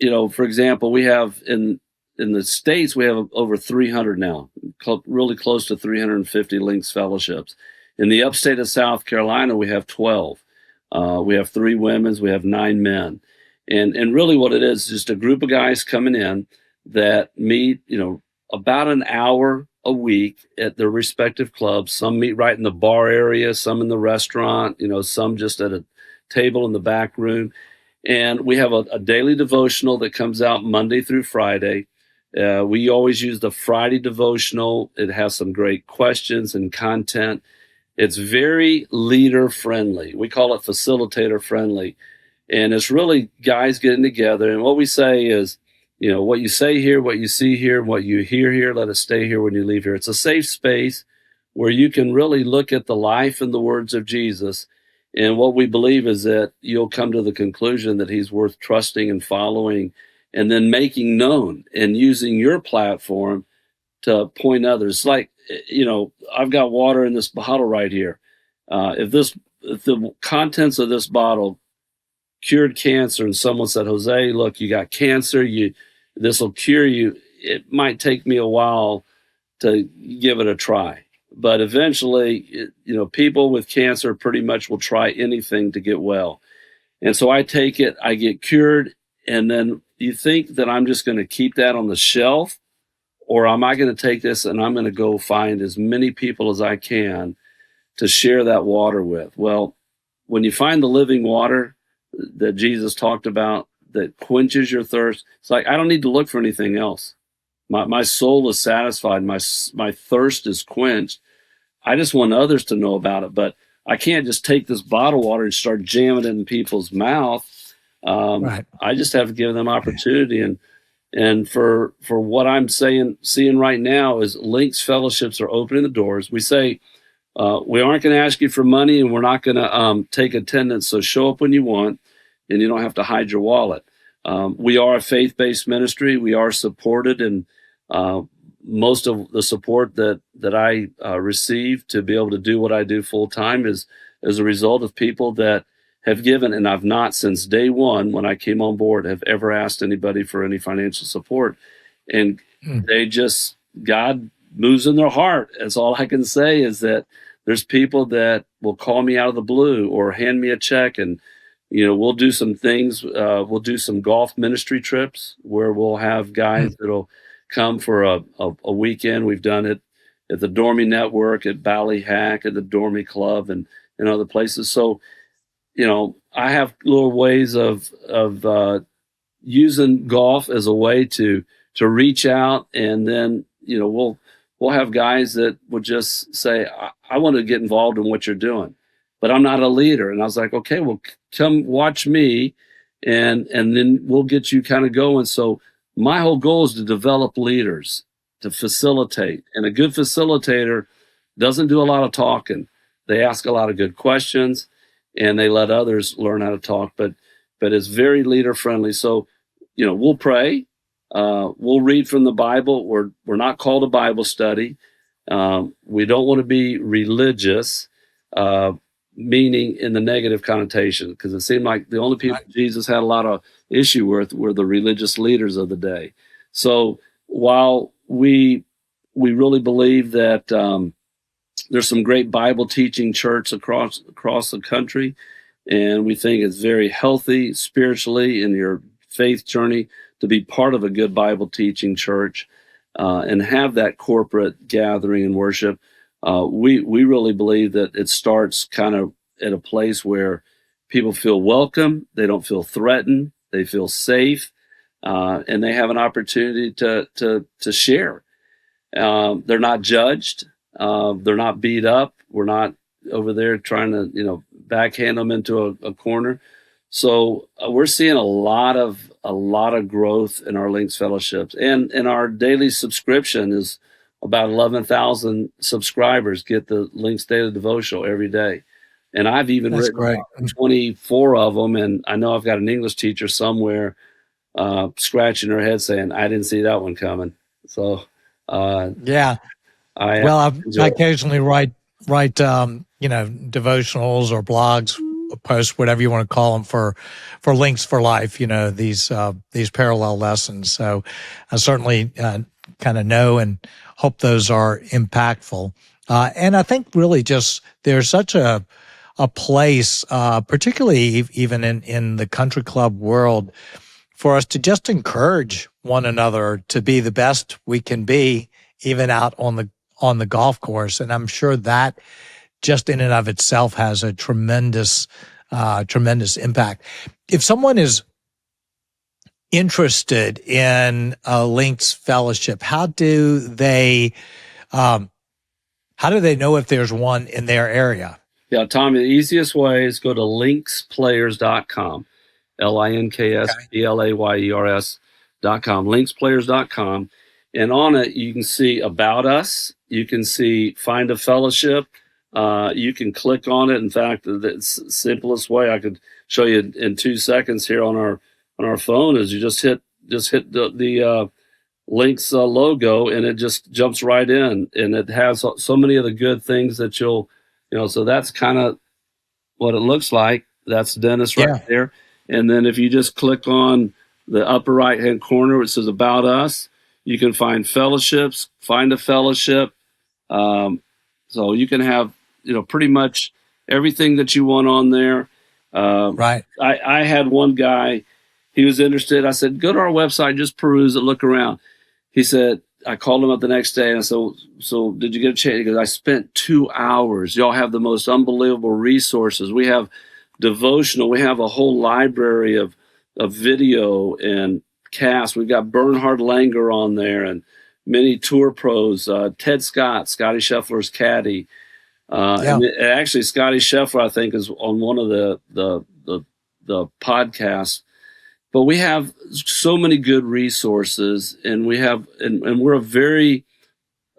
for example, we have in the States, we have over 300 now, really close to 350 Lynx Fellowships. In the upstate of South Carolina, we have 12. We have 3 women's, we have 9 men. And really what it is just a group of guys coming in that meet, about an hour a week at their respective clubs. Some meet right in the bar area, some in the restaurant, some just at a table in the back room. And we have a daily devotional that comes out Monday through Friday. We always use the Friday devotional. It has some great questions and content. It's very leader friendly. We call it facilitator friendly. And it's really guys getting together. And what we say is, what you say here, what you see here, what you hear here, let it stay here when you leave here. It's a safe space where you can really look at the life and the words of Jesus. And what we believe is that you'll come to the conclusion that he's worth trusting and following, and then making known and using your platform to point others. Like, I've got water in this bottle right here. If the contents of this bottle cured cancer, and someone said, Jose, look, you got cancer, this will cure you, it might take me a while to give it a try. But eventually, people with cancer pretty much will try anything to get well. And so I take it, I get cured, and then you think that I'm just going to keep that on the shelf, or am I going to take this and I'm going to go find as many people as I can to share that water with? Well, when you find the living water that Jesus talked about that quenches your thirst, it's like, I don't need to look for anything else. My soul is satisfied. My thirst is quenched. I just want others to know about it, but I can't just take this bottled water and start jamming it in people's mouth. Right. I just have to give them opportunity. And for what I'm seeing right now is Lynx fellowships are opening the doors. We say, we aren't going to ask you for money, and we're not going to take attendance. So show up when you want, and you don't have to hide your wallet. We are a faith-based ministry. We are supported, and most of the support that I receive to be able to do what I do full time is as a result of people that have given. And I've not, since day one when I came on board, have ever asked anybody for any financial support. And they just, God moves in their heart. That's all I can say, is that there's people that will call me out of the blue or hand me a check, and we'll do some things. We'll do some golf ministry trips where we'll have guys that'll come for a weekend. We've done it at the Dormy Network, at Ballyhack, at the Dormy Club, and other places. So, I have little ways of using golf as a way to reach out, and then we'll have guys that will just say, I want to get involved in what you're doing, but I'm not a leader. And I was like, okay, well, come watch me, and then we'll get you kind of going. So my whole goal is to develop leaders, to facilitate. And a good facilitator doesn't do a lot of talking. They ask a lot of good questions, and they let others learn how to talk. But it's very leader friendly. So, we'll pray. We'll read from the Bible. We're not called a Bible study. We don't want to be religious, meaning in the negative connotation, because it seemed like the only people Jesus had a lot of issue with were the religious leaders of the day. So while we really believe that there's some great Bible teaching church across the country, and we think it's very healthy spiritually in your faith journey to be part of a good Bible teaching church and have that corporate gathering and worship. We really believe that it starts kind of at a place where people feel welcome, they don't feel threatened, they feel safe, and they have an opportunity to share. They're not judged, they're not beat up. We're not over there trying to backhand them into a corner. So we're seeing a lot of growth in our Lynx fellowships, and our daily subscription is about 11,000 subscribers get the Lynx Daily Devotional every day. And I've even written 24 of them. And I know I've got an English teacher somewhere scratching her head saying, I didn't see that one coming. So, yeah. I occasionally write devotionals or blogs, posts, whatever you want to call them, for Lynx for Life, these parallel lessons. So I certainly kind of know and hope those are impactful. And I think really just there's such a place, particularly even in the country club world, for us to just encourage one another to be the best we can be, even out on the golf course. And I'm sure that just in and of itself has a tremendous impact. If someone is interested in a Lynx fellowship, how do they know if there's one in their area? Yeah, Tommy, the easiest way is go to lynxplayers.com, LINKSPLAYERS.com, lynxplayers.com. And on it, you can see About Us. You can see Find a Fellowship. You can click on it. In fact, the simplest way I could show you in 2 seconds here on our phone is you just hit the Lynx logo, and it just jumps right in, and it has so many of the good things that so that's kind of what it looks like. That's Dennis right there. And then if you just click on the upper right hand corner, it says About Us, you can find fellowships, find a fellowship. So you can have pretty much everything that you want on there. Right. I had one guy, he was interested. I said, go to our website, just peruse it, look around. He said, I called him up the next day and I said, so did you get a chance? He goes, I spent 2 hours. Y'all have the most unbelievable resources. We have devotional. We have a whole library of video and cast. We've got Bernhard Langer on there and many tour pros, Ted Scott, Scotty Scheffler's caddy. And actually, Scotty Scheffler, I think, is on one of the podcasts. But we have so many good resources, and we're a very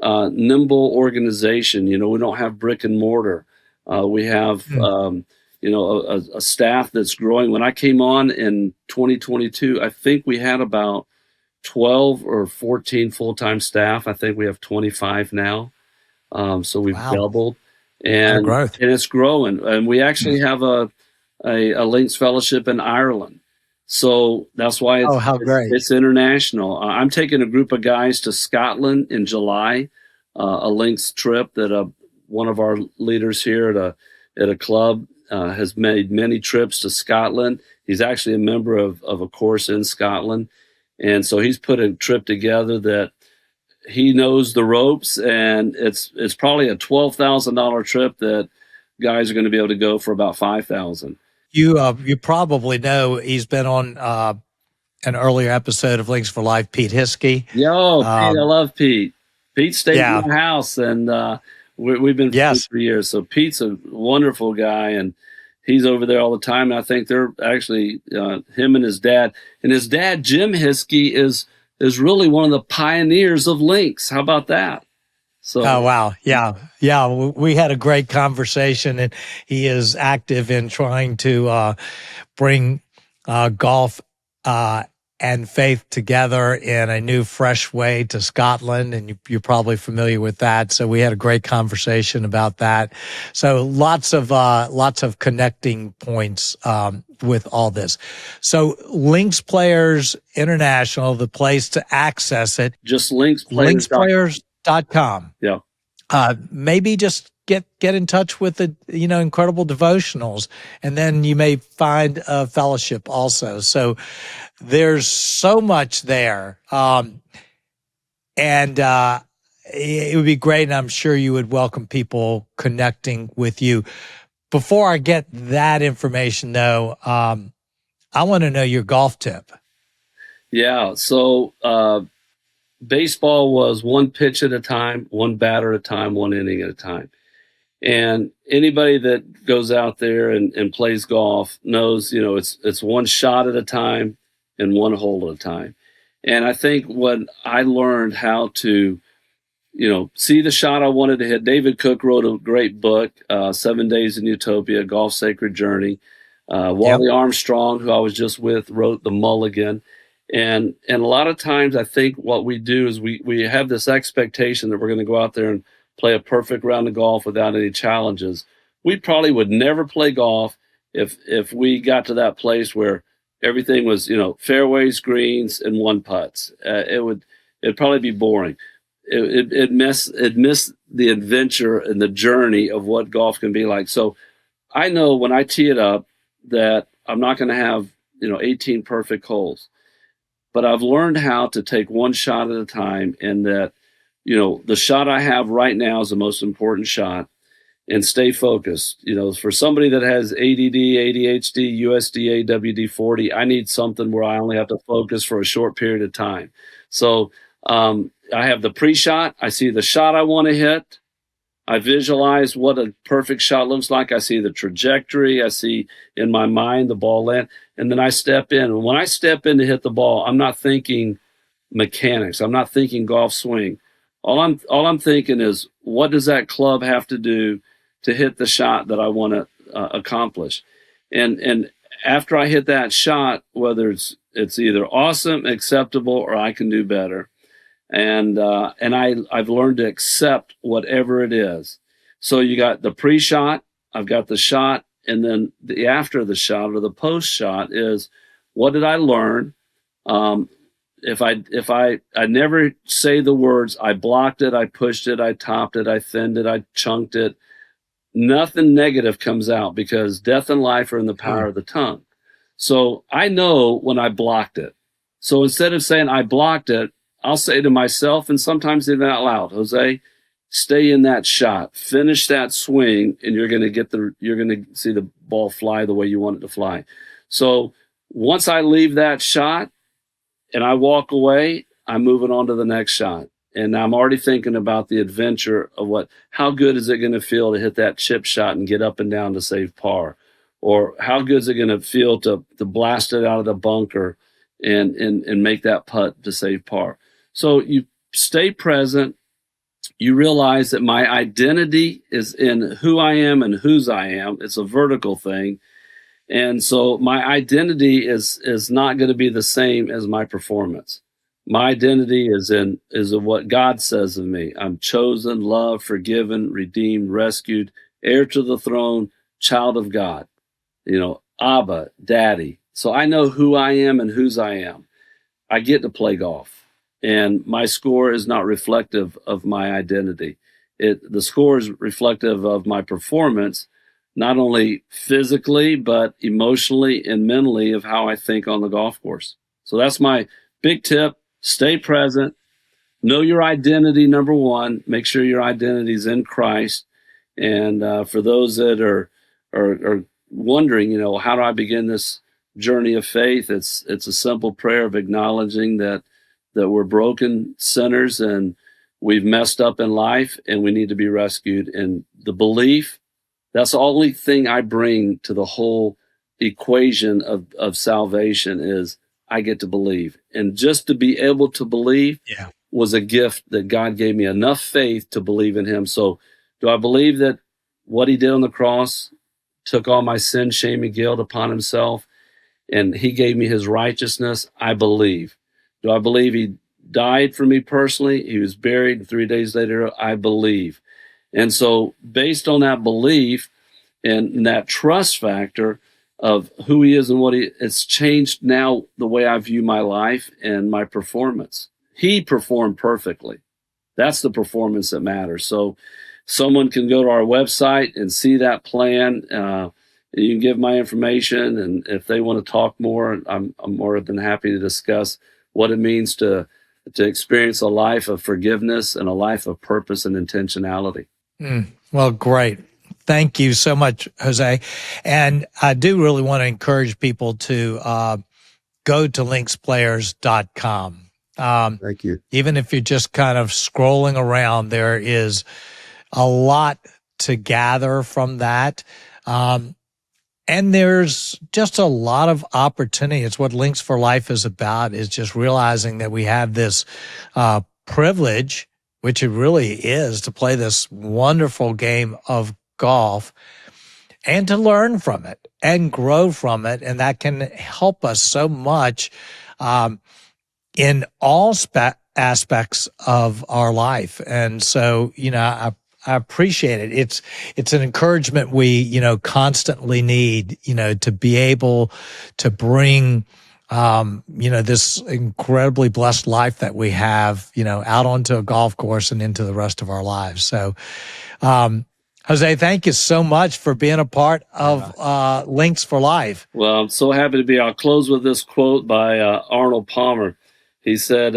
nimble organization. We don't have brick and mortar. We have a staff that's growing. When I came on in 2022, I think we had about 12 or 14 full-time staff. I think we have 25 now. So we've doubled, and it's growing. And we actually have a Lynx fellowship in Ireland. So that's why it's international. I'm taking a group of guys to Scotland in July, a Lynx trip that one of our leaders here at a club has made many trips to Scotland. He's actually a member of a course in Scotland. And so he's put a trip together that he knows the ropes, and it's probably a $12,000 trip that guys are going to be able to go for about $5,000. You probably know he's been on an earlier episode of Lynx for Life, Pete Hiskey. Pete, I love Pete. Pete stayed in my house, and we've been friends for years. So Pete's a wonderful guy, and he's over there all the time. And I think they're actually him and his dad. And his dad, Jim Hiskey, is really one of the pioneers of Lynx. How about that? So, oh, wow. Yeah. We had a great conversation, and he is active in trying to bring golf and faith together in a new, fresh way to Scotland. And you're probably familiar with that. So we had a great conversation about that. So lots of connecting points with all this. So Lynx Players International, the place to access it. Just lynxplayers.com. Yeah. Maybe just get in touch with the incredible devotionals, and then you may find a fellowship also. So there's so much there, and it would be great, and I'm sure you would welcome people connecting with you. Before I get that information, though, I want to know your golf tip. Yeah. So baseball was one pitch at a time, one batter at a time, one inning at a time. And anybody that goes out there and plays golf knows, it's one shot at a time and one hole at a time. And I think when I learned how to, see the shot I wanted to hit, David Cook wrote a great book, 7 Days in Utopia, Golf Sacred Journey. Wally Armstrong, who I was just with, wrote The Mulligan. And a lot of times I think what we do is we have this expectation that we're going to go out there and play a perfect round of golf without any challenges. We probably would never play golf if we got to that place where everything was, fairways, greens, and one putts. It'd probably be boring. It'd miss the adventure and the journey of what golf can be like. So I know when I tee it up that I'm not going to have, 18 perfect holes. but I've learned how to take one shot at a time, and that, the shot I have right now is the most important shot, and stay focused. For somebody that has ADD, ADHD, USDA, WD-40, I need something where I only have to focus for a short period of time. So I have the pre-shot. I see the shot I want to hit. I visualize what a perfect shot looks like. I see the trajectory. I see in my mind the ball land, and then I step in. And when I step in to hit the ball, I'm not thinking mechanics. I'm not thinking golf swing. All I'm thinking is, what does that club have to do to hit the shot that I want to accomplish? And after I hit that shot, whether it's either awesome, acceptable, or I can do better, and I've learned to accept whatever it is. So you got the pre-shot, I've got the shot, and then the after the shot or the post shot is, what did I learn? If I never say the words, I blocked it, I pushed it, I topped it, I thinned it, I chunked it, nothing negative comes out, because death and life are in the power of the tongue. So I know when I blocked it. So instead of saying I blocked it, I'll say to myself, and sometimes even out loud, Jose, stay in that shot, finish that swing, and you're going to see the ball fly the way you want it to fly. So once I leave that shot and I walk away, I'm moving on to the next shot. And I'm already thinking about the adventure of how good is it going to feel to hit that chip shot and get up and down to save par? Or how good is it going to feel to blast it out of the bunker and make that putt to save par? So you stay present. You realize that my identity is in who I am and whose I am. It's a vertical thing. And so my identity is not going to be the same as my performance. My identity is in what God says of me. I'm chosen, loved, forgiven, redeemed, rescued, heir to the throne, child of God. Abba, Daddy. So I know who I am and whose I am. I get to play golf. And my score is not reflective of my identity. The score is reflective of my performance, not only physically, but emotionally and mentally, of how I think on the golf course. So that's my big tip. Stay present. Know your identity, number one. Make sure your identity is in Christ. And for those that are wondering, how do I begin this journey of faith? It's a simple prayer of acknowledging that we're broken sinners and we've messed up in life and we need to be rescued. And the belief, that's the only thing I bring to the whole equation of salvation, is I get to believe. And just to be able to believe was a gift that God gave me, enough faith to believe in him. So do I believe that what he did on the cross took all my sin, shame, and guilt upon himself, and he gave me his righteousness? I believe. Do I believe he died for me personally? He was buried, and 3 days later, I believe. And so based on that belief and that trust factor of who he is and it's changed now the way I view my life and my performance. He performed perfectly. That's the performance that matters. So someone can go to our website and see that plan. You can give my information, and if they want to talk more, I'm more than happy to discuss what it means to experience a life of forgiveness and a life of purpose and intentionality. Well, great. Thank you so much, Jose. And I do really want to encourage people to go to lynxplayers.com. Thank you. Even if you're just kind of scrolling around, there is a lot to gather from that. And there's just a lot of opportunity. It's what Lynx for Life is about, is just realizing that we have this privilege, which it really is, to play this wonderful game of golf and to learn from it and grow from it. And that can help us so much in all aspects of our life. And so, I appreciate it. It's an encouragement we, constantly need, to be able to bring, this incredibly blessed life that we have, out onto a golf course and into the rest of our lives. So, Jose, thank you so much for being a part of Lynx for Life. Well, I'm so happy to be. I'll close with this quote by Arnold Palmer. He said,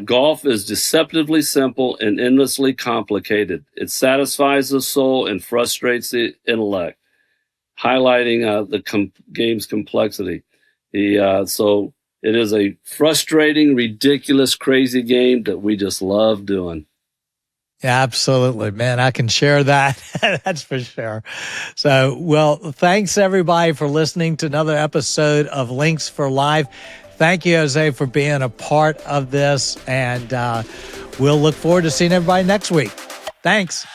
golf is deceptively simple and endlessly complicated. It satisfies the soul and frustrates the intellect, highlighting the game's complexity. So it is a frustrating, ridiculous, crazy game that we just love doing. Yeah, absolutely, man. I can share that. That's for sure. So, well, thanks everybody for listening to another episode of Lynx for Life. Thank you, Jose, for being a part of this. And we'll look forward to seeing everybody next week. Thanks.